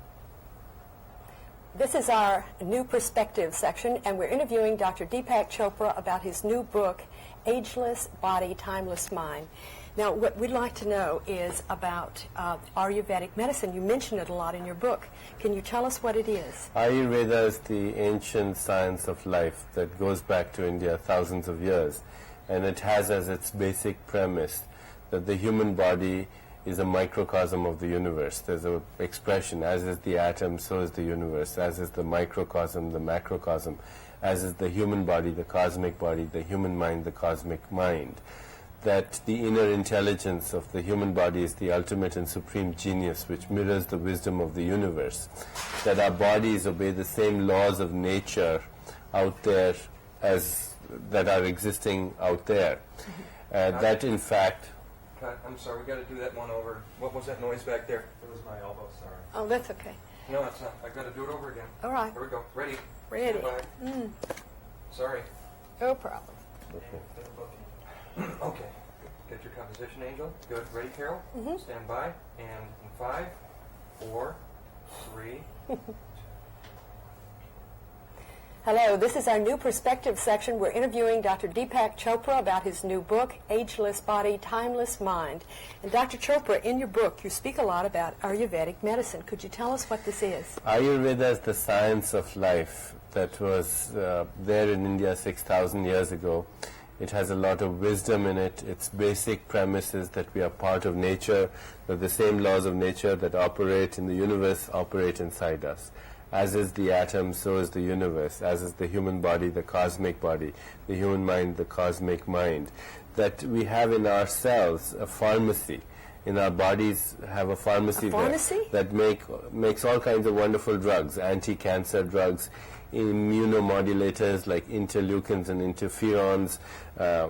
This is our new perspective section, and we're interviewing Dr. Deepak Chopra about his new book, Ageless Body, Timeless Mind. Now, what we'd like to know is about Ayurvedic medicine. You mention it a lot in your book. Can you tell us what it is? Ayurveda is the ancient science of life that goes back to India thousands of years, and it has as its basic premise that the human body is a microcosm of the universe. There's an expression, as is the atom, so is the universe, as is the microcosm, the macrocosm, as is the human body, the cosmic body, the human mind, the cosmic mind. That the inner intelligence of the human body is the ultimate and supreme genius which mirrors the wisdom of the universe. That our bodies obey the same laws of nature out there as that are existing out there. That in fact... I'm sorry, we got to do that one over. What was that noise back there? It was my elbow, sorry. Oh, that's okay. No, it's not. I got to do it over again. All right. Here we go. Ready? Ready. Stand by. Sorry. No problem. Okay. Get your composition, Angel. Good. Ready, Carol? Stand by. And in 5, 4, 3. Hello, this is our new perspective section. We're interviewing Dr. Deepak Chopra about his new book, Ageless Body, Timeless Mind. And Dr. Chopra, in your book, you speak a lot about Ayurvedic medicine. Could you tell us what this is? Ayurveda is the science of life that was there in India 6,000 years ago. It has a lot of wisdom in it. Its basic premise is that we are part of nature, that the same laws of nature that operate in the universe operate inside us. As is the atom, so is the universe. As is the human body, the cosmic body. The human mind, the cosmic mind. That we have in ourselves a pharmacy. In our bodies have a pharmacy, that makes all kinds of wonderful drugs, anti-cancer drugs, immunomodulators like interleukins and interferons,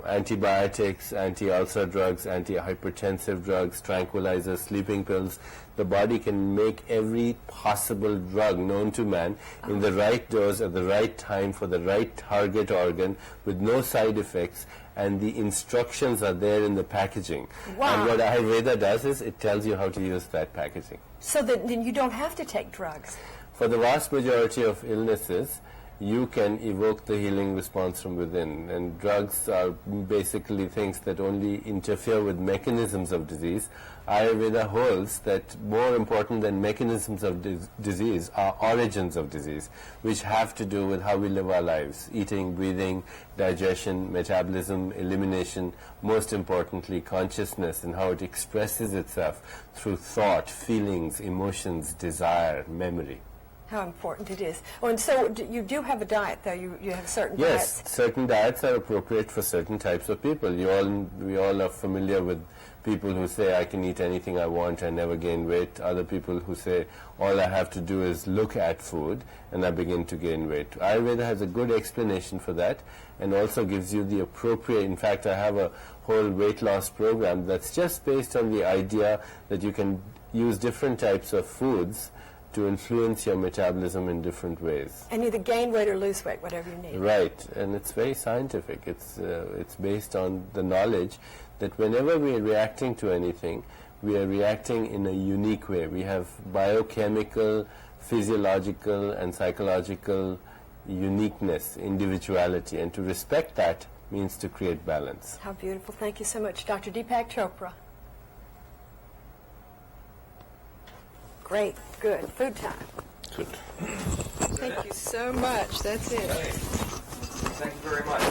antibiotics, anti-ulcer drugs, anti-hypertensive drugs, tranquilizers, sleeping pills. The body can make every possible drug known to man in the right dose at the right time for the right target organ with no side effects, and the instructions are there in the packaging. Wow. And what Ayurveda does is it tells you how to use that packaging. So that then you don't have to take drugs. For the vast majority of illnesses, you can evoke the healing response from within. And drugs are basically things that only interfere with mechanisms of disease. Ayurveda holds that more important than mechanisms of disease are origins of disease, which have to do with how we live our lives: eating, breathing, digestion, metabolism, elimination, most importantly consciousness, and how it expresses itself through thought, feelings, emotions, desire, memory. How important it is. Oh, and so you do have a diet, though. You have certain Yes, diets. certain diets are appropriate for certain types of people. We all are familiar with people who say, I can eat anything I want, I never gain weight. Other people who say, all I have to do is look at food and I begin to gain weight. Ayurveda has a good explanation for that and also gives you the appropriate, in fact, I have a whole weight loss program that's just based on the idea that you can use different types of foods to influence your metabolism in different ways. And either gain weight or lose weight, whatever you need. Right, and it's very scientific. It's based on the knowledge that whenever we are reacting to anything, we are reacting in a unique way. We have biochemical, physiological, and psychological uniqueness, individuality, and to respect that means to create balance. How beautiful. Thank you so much, Dr. Deepak Chopra. Great, good. Food time. Good. Thank you so much. That's it. Hey, thank you very much.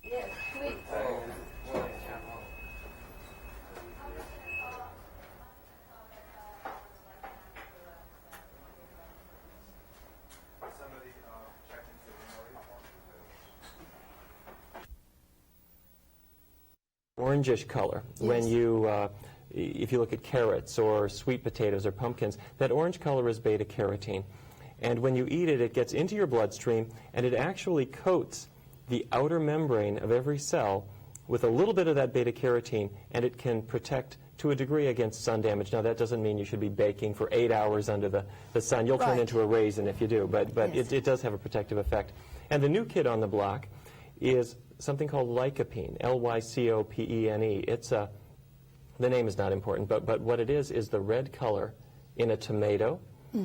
Yes, please. Orangish color. Yes. When you, if you look at carrots or sweet potatoes or pumpkins, that orange color is beta carotene. And when you eat it, it gets into your bloodstream, and it actually coats the outer membrane of every cell with a little bit of that beta-carotene, and it can protect to a degree against sun damage. Now, that doesn't mean you should be baking for 8 hours under the sun. You'll turn into a raisin if you do, but Yes. it does have a protective effect. And the new kid on the block is something called lycopene, Lycopene. It's a, the name is not important, but what it is the red color in a tomato,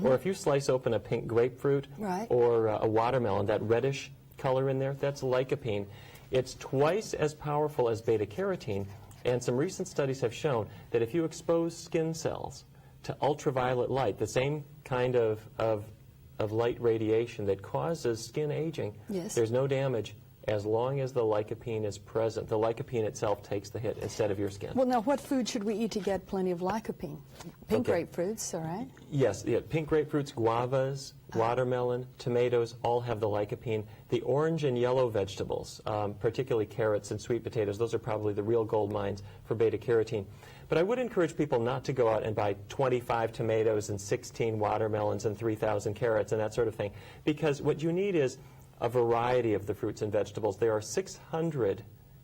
or if you slice open a pink grapefruit Right. or a watermelon, that reddish color in there, that's lycopene. It's twice as powerful as beta-carotene, and some recent studies have shown that if you expose skin cells to ultraviolet light, the same kind of light radiation that causes skin aging, Yes. there's no damage as long as the lycopene is present. The lycopene itself takes the hit instead of your skin. Well, now, what food should we eat to get plenty of lycopene? Pink Okay. grapefruits, all right? Yes, yeah, pink grapefruits, guavas, watermelon, tomatoes all have the lycopene. The orange and yellow vegetables, particularly carrots and sweet potatoes, those are probably the real gold mines for beta-carotene. But I would encourage people not to go out and buy 25 tomatoes and 16 watermelons and 3,000 carrots and that sort of thing, because what you need is a variety of the fruits and vegetables. There are 600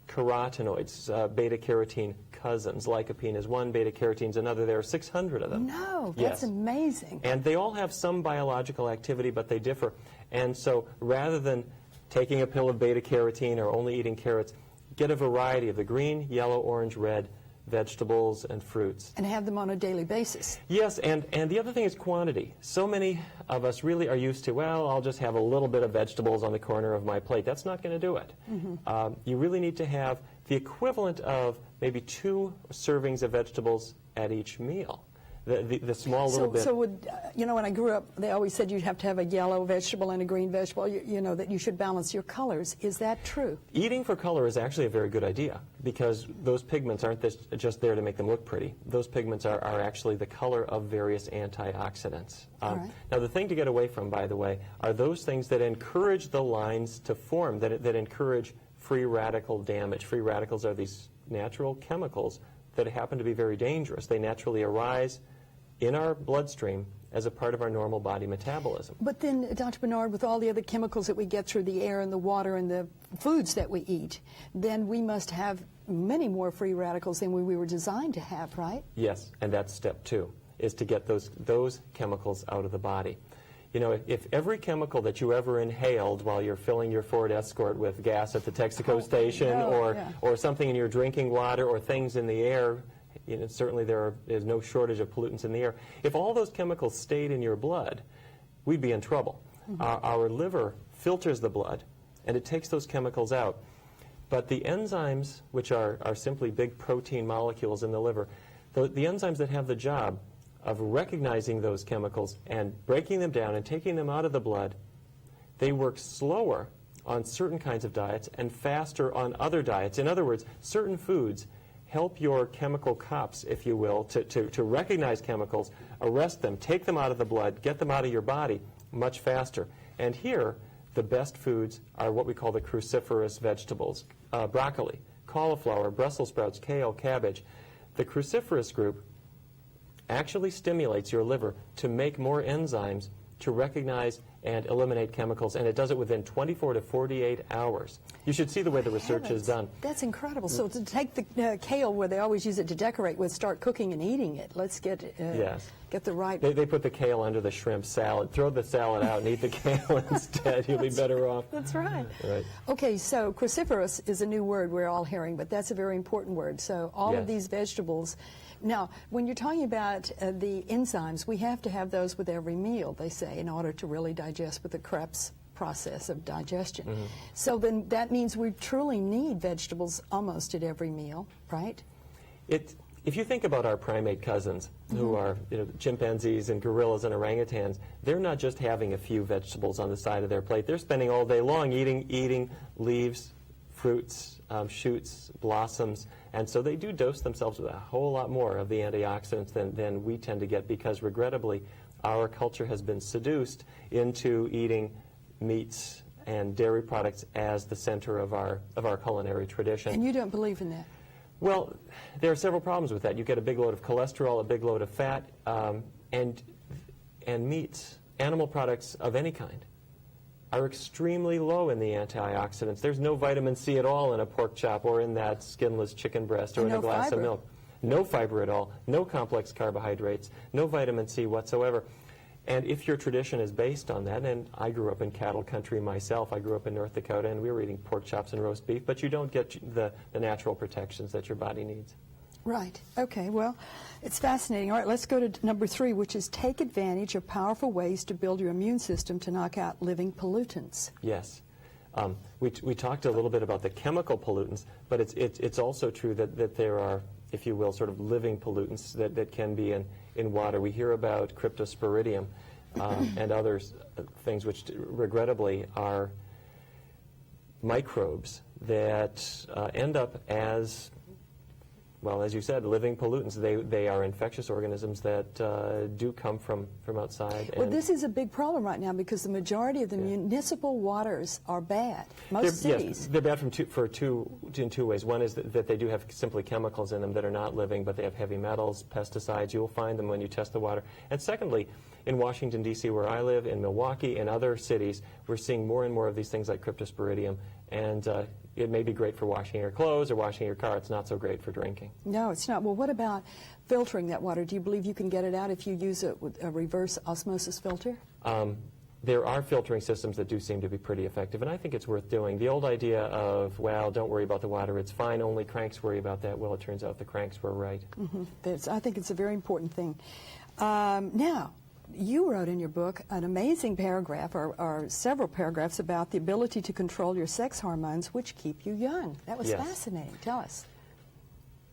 carotenoids, beta-carotene cousins. Lycopene is one, beta-carotene is another. There are 600 of them. No, Yes. that's amazing. And they all have some biological activity, but they differ. And so rather than taking a pill of beta-carotene or only eating carrots, get a variety of the green, yellow, orange, red vegetables and fruits. And have them on a daily basis. Yes, and the other thing is quantity. So many of us really are used to, well, I'll just have a little bit of vegetables on the corner of my plate. That's not going to do it. You really need to have the equivalent of maybe 2 servings of vegetables at each meal. The small little bit. So would, you know, when I grew up, they always said you'd have to have a yellow vegetable and a green vegetable, you know, that you should balance your colors. Is that true? Eating for color is actually a very good idea, because those pigments aren't just there to make them look pretty. Those pigments are actually the color of various antioxidants. All right. Now, the thing to get away from, by the way, are those things that encourage the lines to form, that encourage free radical damage. Free radicals are these natural chemicals that happen to be very dangerous. They naturally arise in our bloodstream as a part of our normal body metabolism. But then, Dr. Bernard, with all the other chemicals that we get through the air and the water and the foods that we eat, then we must have many more free radicals than we were designed to have, right? Yes, and that's step 2, is to get those chemicals out of the body. You know, if every chemical that you ever inhaled while you're filling your Ford Escort with gas at the Texaco station, or something in your drinking water, or things in the air, you know, certainly there's no shortage of pollutants in the air. If all those chemicals stayed in your blood, we'd be in trouble. Our liver filters the blood, and it takes those chemicals out. But the enzymes, which are simply big protein molecules in the liver, the enzymes that have the job of recognizing those chemicals and breaking them down and taking them out of the blood, they work slower on certain kinds of diets and faster on other diets. In other words, certain foods help your chemical cops, if you will, to recognize chemicals, arrest them, take them out of the blood, get them out of your body much faster. And here, the best foods are what we call the cruciferous vegetables: broccoli, cauliflower, Brussels sprouts, kale, cabbage. The cruciferous group actually stimulates your liver to make more enzymes to recognize and eliminate chemicals, and it does it within 24 to 48 hours. You should see the way the research is done. That's incredible. So to take the kale, where they always use it to decorate with, start cooking and eating it. Let's get get the right... They put the kale under the shrimp salad. Throw the salad out and eat the kale instead. You'll be better off. That's right. Right. Okay, so cruciferous is a new word we're all hearing, but that's a very important word. So all Yes. of these vegetables... Now, when you're talking about the enzymes, we have to have those with every meal, they say, in order to really digest with the Krebs process of digestion. So then that means we truly need vegetables almost at every meal, right? If you think about our primate cousins, who are chimpanzees and gorillas and orangutans, they're not just having a few vegetables on the side of their plate. They're spending all day long eating leaves, fruits, shoots, blossoms, and so they do dose themselves with a whole lot more of the antioxidants than we tend to get, because regrettably our culture has been seduced into eating meats and dairy products as the center of our culinary tradition. And you don't believe in that? Well, there are several problems with that. You get a big load of cholesterol, a big load of fat, and meats animal products of any kind are extremely low in the antioxidants. There's no vitamin C at all in a pork chop or in that skinless chicken breast or And in a no glass fiber. of milk. No fiber at all, no complex carbohydrates, no vitamin C whatsoever. And if your tradition is based on that, and I grew up in cattle country myself, I grew up in North Dakota, and we were eating pork chops and roast beef, but you don't get the natural protections that your body needs. Right. Okay. Well, it's fascinating. All right, let's go to number 3, which is take advantage of powerful ways to build your immune system to knock out living pollutants. Yes. We talked a little bit about the chemical pollutants, but it's also true that there are, if you will, sort of living pollutants that can be in water. We hear about cryptosporidium and other things which regrettably are microbes that end up as, well, as you said, living pollutants. They are infectious organisms that do come from outside. Well, this is a big problem right now because the majority of the municipal waters are bad. Most cities. Yes, they're bad in two ways. One is that they do have simply chemicals in them that are not living, but they have heavy metals, pesticides. You'll find them when you test the water. And secondly, in Washington, D.C., where I live, in Milwaukee, and other cities, we're seeing more and more of these things like cryptosporidium. And it may be great for washing your clothes or washing your car. It's not so great for drinking. No, it's not. Well, what about filtering that water? Do you believe you can get it out if you use a reverse osmosis filter? There are filtering systems that do seem to be pretty effective, and I think it's worth doing. The old idea of, well, don't worry about the water, it's fine, only cranks worry about that. Well, it turns out the cranks were right. I think it's a very important thing. Now, you wrote in your book an amazing paragraph, or several paragraphs, about the ability to control your sex hormones, which keep you young. That was fascinating. Tell us.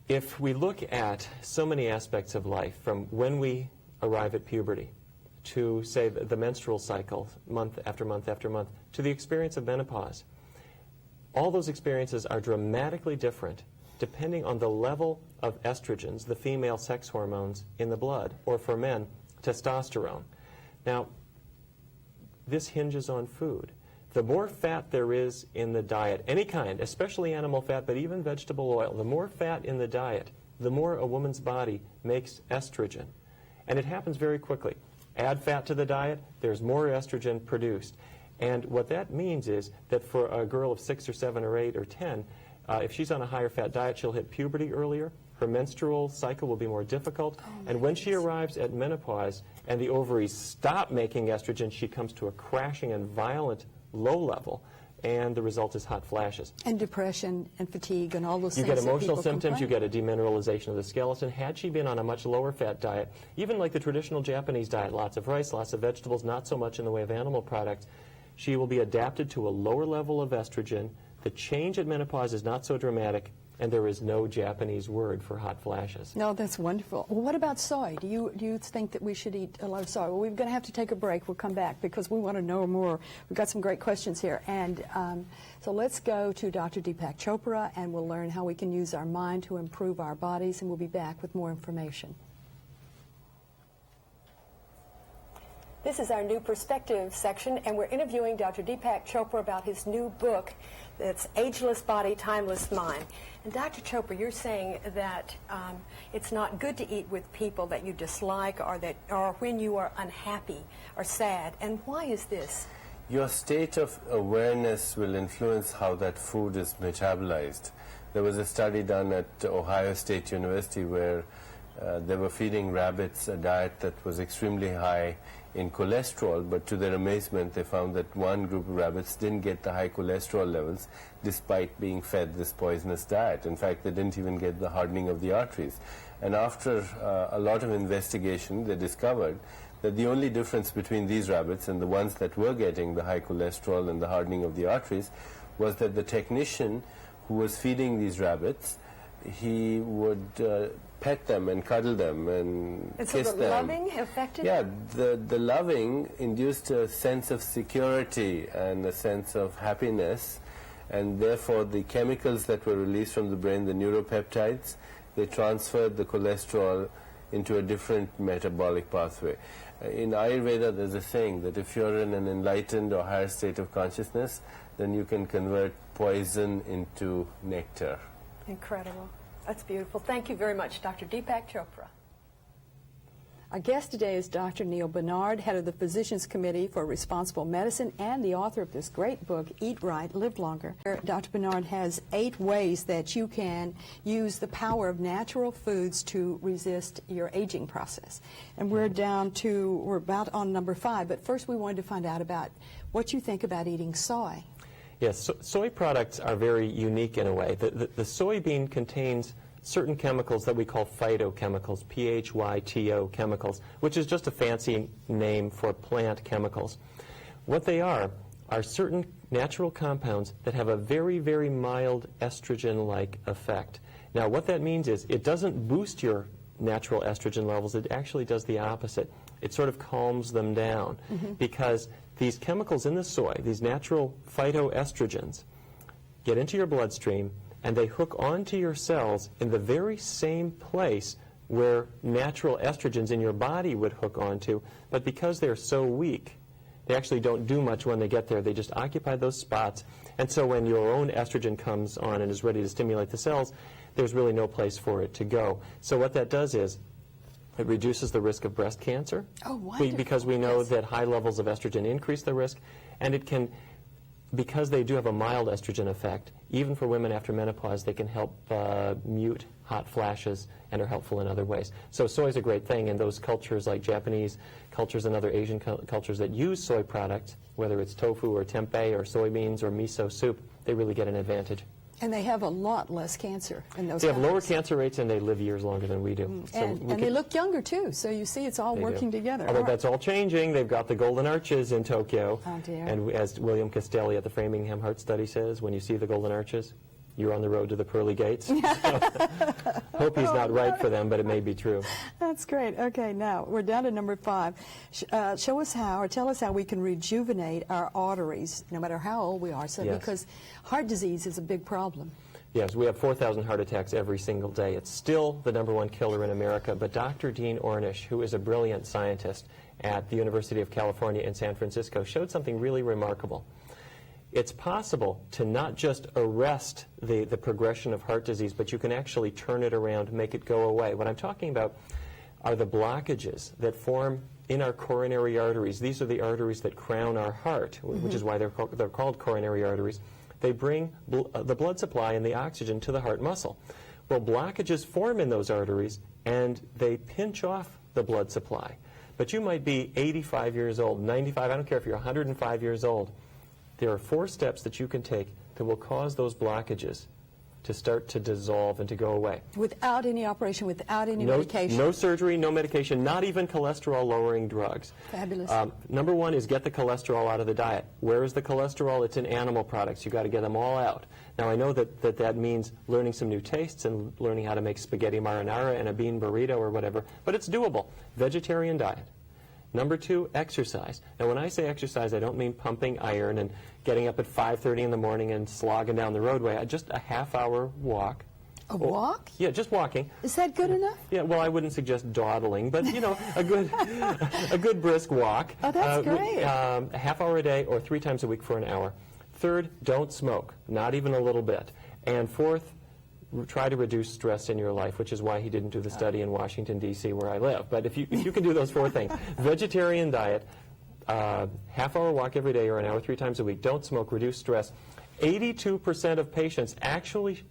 If we look at so many aspects of life, from when we arrive at puberty, to, say, the menstrual cycle, month after month after month, to the experience of menopause, all those experiences are dramatically different depending on the level of estrogens, the female sex hormones, in the blood, or for men, testosterone. Now, this hinges on food. The more fat there is in the diet, any kind, especially animal fat, but even vegetable oil, the more fat in the diet, the more a woman's body makes estrogen. And it happens very quickly. Add fat to the diet, there's more estrogen produced. And what that means is that for a girl of 6 or 7 or 8 or 10, if she's on a higher fat diet, she'll hit puberty earlier. Her menstrual cycle will be more difficult. And when she arrives at menopause and the ovaries stop making estrogen, she comes to a crashing and violent low level. And the result is hot flashes. And depression and fatigue and all those You things. get emotional that people symptoms, you complain. get a demineralization of the skeleton. Had she been on a much lower fat diet, even like the traditional Japanese diet, lots of rice, lots of vegetables, not so much in the way of animal products, she will be adapted to a lower level of estrogen. The change at menopause is not so dramatic, and there is no Japanese word for hot flashes. No, that's wonderful. Well, what about soy? Do you think that we should eat a lot of soy? Well, we're going to have to take a break. We'll come back because we want to know more. We've got some great questions here. And so let's go to Dr. Deepak Chopra, and we'll learn how we can use our mind to improve our bodies, and we'll be back with more information. This is our new perspective section, and we're interviewing Dr. Deepak Chopra about his new book that's Ageless Body, Timeless Mind. And Dr. Chopra, you're saying that it's not good to eat with people that you dislike or when you are unhappy or sad. And why is this? Your state of awareness will influence how that food is metabolized. There was a study done at Ohio State University where they were feeding rabbits a diet that was extremely high in cholesterol, but to their amazement they found that one group of rabbits didn't get the high cholesterol levels despite being fed this poisonous diet. In fact, they didn't even get the hardening of the arteries. And after a lot of investigation, they discovered that the only difference between these rabbits and the ones that were getting the high cholesterol and the hardening of the arteries was that the technician who was feeding these rabbits, he would pet them and cuddle them and And kiss so the them. loving affected? Yeah, the loving induced a sense of security and a sense of happiness, and therefore the chemicals that were released from the brain, the neuropeptides, they transferred the cholesterol into a different metabolic pathway. In Ayurveda, there's a saying that if you're in an enlightened or higher state of consciousness, then you can convert poison into nectar. Incredible. That's beautiful. Thank you very much, Dr. Deepak Chopra. Our guest today is Dr. Neil Bernard, head of the Physicians Committee for Responsible Medicine and the author of this great book, Eat Right, Live Longer. Dr. Bernard has 8 ways that you can use the power of natural foods to resist your aging process. And we're about on number 5, but first we wanted to find out about what you think about eating soy. Yes, soy products are very unique in a way. The soybean contains certain chemicals that we call phytochemicals, P-H-Y-T-O chemicals, which is just a fancy name for plant chemicals. What they are certain natural compounds that have a very, very mild estrogen-like effect. Now, what that means is it doesn't boost your natural estrogen levels. It actually does the opposite. It sort of calms them down because these chemicals in the soy, these natural phytoestrogens, get into your bloodstream and they hook onto your cells in the very same place where natural estrogens in your body would hook onto, but because they're so weak, they actually don't do much when they get there. They just occupy those spots, and so when your own estrogen comes on and is ready to stimulate the cells, there's really no place for it to go. So what that does is it reduces the risk of breast cancer. Oh, wonderful. Because we know that high levels of estrogen increase the risk, and it can, because they do have a mild estrogen effect, even for women after menopause, they can help mute hot flashes and are helpful in other ways. So soy is a great thing, and those cultures like Japanese cultures and other Asian cultures that use soy products, whether it's tofu or tempeh or soybeans or miso soup, they really get an advantage. And they have a lot less cancer in those They have lower countries. cancer rates and they live years longer than we do. So And they look younger, too. So you see it's all They working do. together. Although All right. that's all changing. They've got the golden arches in Tokyo. Oh, dear. And as William Castelli at the Framingham Heart Study says, when you see the golden arches, you're on the road to the pearly gates. So, hope he's not right for them, but it may be true. That's great. Okay, now we're down to number 5. Show us how, or tell us how we can rejuvenate our arteries, no matter how old we are. So, Yes. because heart disease is a big problem. Yes, we have 4,000 heart attacks every single day. It's still the #1 killer in America, but Dr. Dean Ornish, who is a brilliant scientist at the University of California in San Francisco, showed something really remarkable. It's possible to not just arrest the progression of heart disease, but you can actually turn it around, make it go away. What I'm talking about are the blockages that form in our coronary arteries. These are the arteries that crown our heart, which is why they're called coronary arteries. They bring the blood supply and the oxygen to the heart muscle. Well, blockages form in those arteries, and they pinch off the blood supply. But you might be 85 years old, 95, I don't care if you're 105 years old. There are 4 steps that you can take that will cause those blockages to start to dissolve and to go away. Without any operation, without any medication. No surgery, no medication, not even cholesterol-lowering drugs. Fabulous. Number 1 is get the cholesterol out of the diet. Where is the cholesterol? It's in animal products. You've got to get them all out. Now, I know that means learning some new tastes and learning how to make spaghetti marinara and a bean burrito or whatever, but it's doable. Vegetarian diet. Number 2, exercise. Now, when I say exercise, I don't mean pumping iron and getting up at 5:30 in the morning and slogging down the roadway. Just a half-hour walk. A walk? Yeah, just walking. Is that good enough? Yeah, well, I wouldn't suggest dawdling, but, you know, a good brisk walk. Oh, that's great. A half hour a day or 3 times a week for an hour. 3rd, don't smoke, not even a little bit. And 4th, try to reduce stress in your life, which is why he didn't do the study in Washington, D.C., where I live. But if you can do those 4 things, vegetarian diet, half-hour walk every day or an hour 3 times a week, don't smoke, reduce stress. 82% of patients actually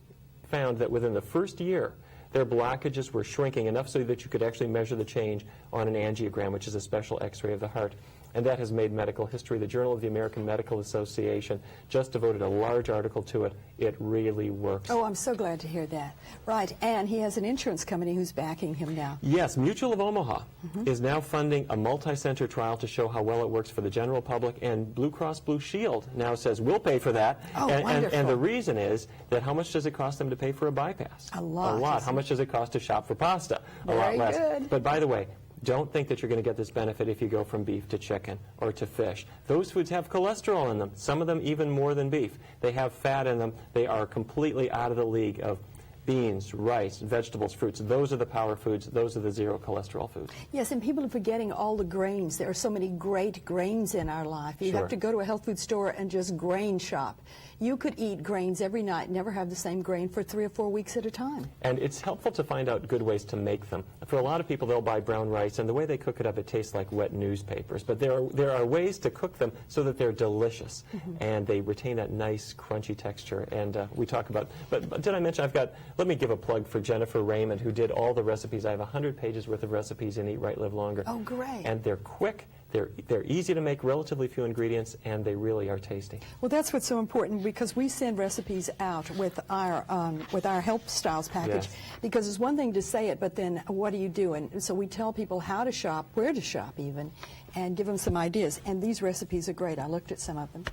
found that within the first year, their blockages were shrinking enough so that you could actually measure the change on an angiogram, which is a special x-ray of the heart. And that has made medical history. The Journal of the American Medical Association just devoted a large article to it. It really works. Oh, I'm so glad to hear that. Right, and he has an insurance company who's backing him now. Yes, Mutual of Omaha is now funding a multi-center trial to show how well it works for the general public, and Blue Cross Blue Shield now says, we'll pay for that. Oh, wonderful. And the reason is that how much does it cost them to pay for a bypass? A lot. A lot. How much does it cost to shop for pasta? A lot Very less. good. But by the way, don't think that you're going to get this benefit if you go from beef to chicken or to fish. Those foods have cholesterol in them, some of them even more than beef. They have fat in them. They are completely out of the league of beans, rice, vegetables, fruits. Those are the power foods. Those are the zero cholesterol foods. Yes, and people are forgetting all the grains. There are so many great grains in our life. You Sure. have to go to a health food store and just grain shop. you could eat grains every night, never have the same grain for 3 or 4 weeks at a time. And it's helpful to find out good ways to make them. For a lot of people, they'll buy brown rice, and the way they cook it up, it tastes like wet newspapers. But there are ways to cook them so that they're delicious, and they retain that nice, crunchy texture. And we talk about, but did I mention let me give a plug for Jennifer Raymond, who did all the recipes. I have 100 pages worth of recipes in Eat Right, Live Longer. Oh, great. And they're quick. They're easy to make, relatively few ingredients, and they really are tasty. Well, that's what's so important, because we send recipes out with our Help Styles package. Yes. Because it's one thing to say it, but then what do you do? And so we tell people how to shop, where to shop even, and give them some ideas. And these recipes are great. I looked at some of them.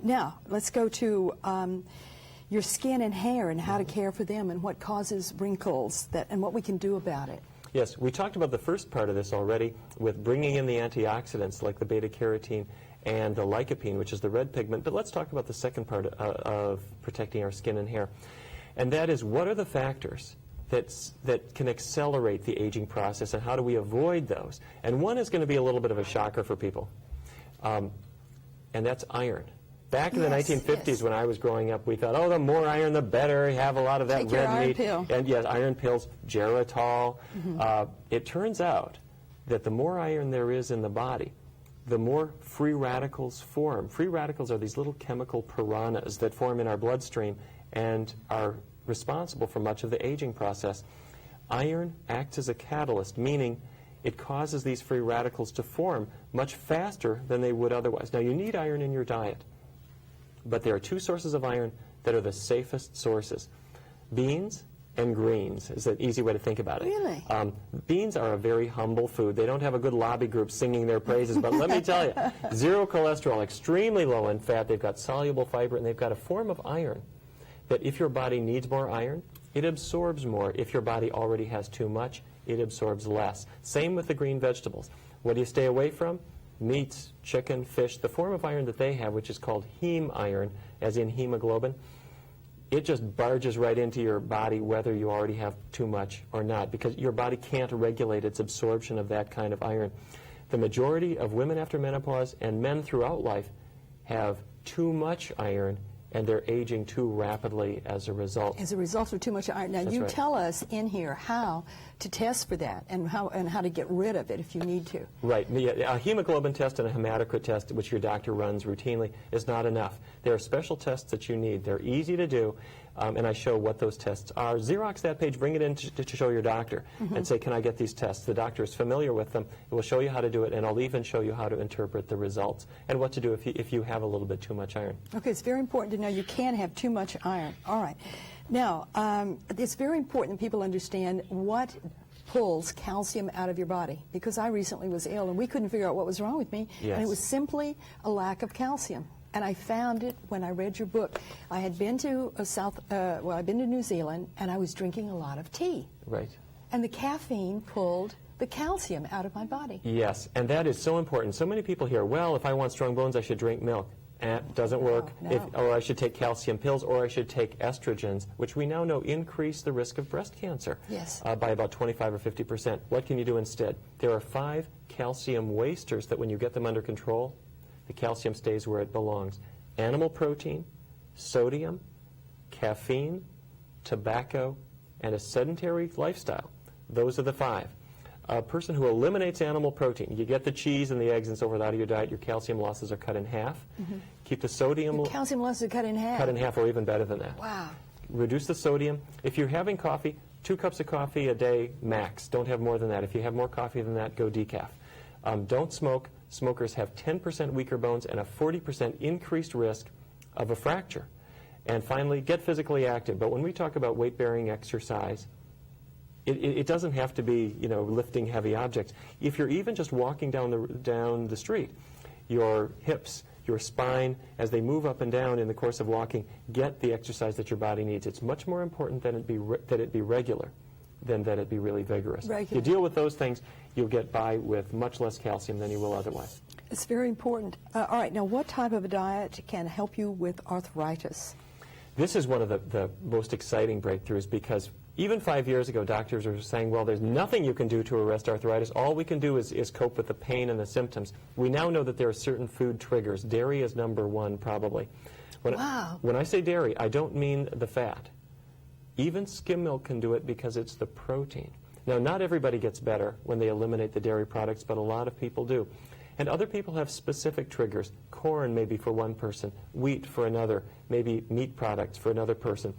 Now, let's go to your skin and hair and how to care for them and what causes wrinkles and what we can do about it. Yes, we talked about the first part of this already with bringing in the antioxidants like the beta-carotene and the lycopene, which is the red pigment. But let's talk about the second part of protecting our skin and hair. And that is, what are the factors that can accelerate the aging process, and how do we avoid those? And one is going to be a little bit of a shocker for people, and that's iron. Back in the 1950s, when I was growing up, we thought, oh, the more iron, the better. Have a lot of that Take your red iron meat. pill. And yes, iron pills, Geritol. It turns out that the more iron there is in the body, the more free radicals form. Free radicals are these little chemical piranhas that form in our bloodstream and are responsible for much of the aging process. Iron acts as a catalyst, meaning it causes these free radicals to form much faster than they would otherwise. Now, you need iron in your diet. But there are two sources of iron that are the safest sources. Beans and greens is an easy way to think about it. Really? Beans are a very humble food. They don't have a good lobby group singing their praises, but let me tell you, zero cholesterol, extremely low in fat. They've got soluble fiber, and they've got a form of iron that if your body needs more iron, it absorbs more. If your body already has too much, it absorbs less. Same with the green vegetables. What do you stay away from? Meats, chicken, fish. The form of iron that they have, which is called heme iron, as in hemoglobin, it just barges right into your body whether you already have too much or not, because your body can't regulate its absorption of that kind of iron. The majority of women after menopause and men throughout life have too much iron, and they're aging too rapidly as a result. As a result of too much iron. Now, you tell us in here how to test for that and how to get rid of it if you need to. Right. A hemoglobin test and a hematocrit test, which your doctor runs routinely, is not enough. There are special tests that you need. They're easy to do, and I show what those tests are. Xerox that page, bring it in to show your doctor, and say, can I get these tests? The doctor is familiar with them. It will show you how to do it, and I'll even show you how to interpret the results and what to do if you have a little bit too much iron. Okay, it's very important to know you can have too much iron. All right. Now, it's very important that people understand what pulls calcium out of your body, because I recently was ill and we couldn't figure out what was wrong with me, and it was simply a lack of calcium. And I found it when I read your book. I had been to I'd been to New Zealand, and I was drinking a lot of tea. Right. And the caffeine pulled the calcium out of my body. Yes, and that is so important. So many people hear, well, if I want strong bones, I should drink milk. Doesn't work. No. Or I should take calcium pills, or I should take estrogens, which we now know increase the risk of breast cancer by about 25 or 50%. What can you do instead? There are 5 calcium wasters that when you get them under control, the calcium stays where it belongs. Animal protein, sodium, caffeine, tobacco, and a sedentary lifestyle. Those are the 5. A person who eliminates animal protein, you get the cheese and the eggs and so forth out of your diet, your calcium losses are cut in half. Keep the sodium... Your calcium losses are cut in half. Cut in half, or even better than that. Wow. Reduce the sodium. If you're having coffee, 2 cups of coffee a day max. Don't have more than that. If you have more coffee than that, go decaf. Don't smoke. Smokers have 10% weaker bones and a 40% increased risk of a fracture. And finally, get physically active. But when we talk about weight-bearing exercise, it doesn't have to be, lifting heavy objects. If you're even just walking down the street, your hips, your spine, as they move up and down in the course of walking, get the exercise that your body needs. It's much more important that it be regular than that it be really vigorous. If you deal with those things, you'll get by with much less calcium than you will otherwise. It's very important. All right, now what type of a diet can help you with arthritis? This is one of the most exciting breakthroughs, because even 5 years ago, doctors were saying, well, there's nothing you can do to arrest arthritis. All we can do is cope with the pain and the symptoms. We now know that there are certain food triggers. Dairy is number 1, probably. Wow. When I say dairy, I don't mean the fat. Even skim milk can do it because it's the protein. Now, not everybody gets better when they eliminate the dairy products, but a lot of people do. And other people have specific triggers. Corn maybe for one person, wheat for another, maybe meat products for another person.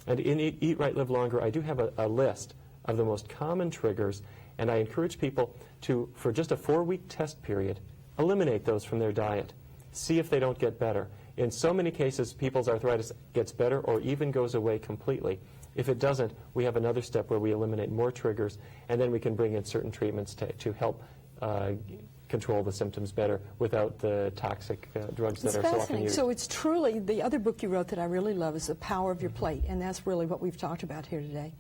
And in Eat Right, Live Longer, I do have a list of the most common triggers, and I encourage people to, for just a 4-week test period, eliminate those from their diet. See if they don't get better. In so many cases, people's arthritis gets better or even goes away completely. If it doesn't, we have another step where we eliminate more triggers, and then we can bring in certain treatments to help control the symptoms better without the toxic drugs that It's are so often fascinating. used. So it's truly, the other book you wrote that I really love is The Power of Your Plate, and that's really what we've talked about here today.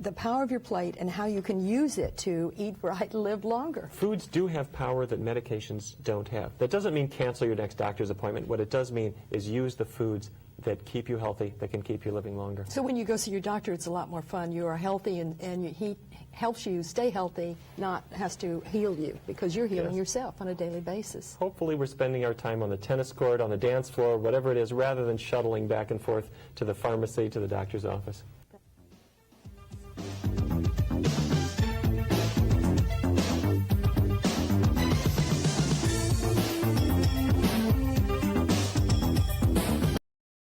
The power of your plate and how you can use it to eat right, live longer. Foods do have power that medications don't have. That doesn't mean cancel your next doctor's appointment. What it does mean is use the foods that keep you healthy, that can keep you living longer. So when you go see your doctor, it's a lot more fun. You are healthy, and he helps you stay healthy, not has to heal you, because you're healing Yes. yourself on a daily basis. Hopefully we're spending our time on the tennis court, on the dance floor, whatever it is, rather than shuttling back and forth to the pharmacy, to the doctor's office.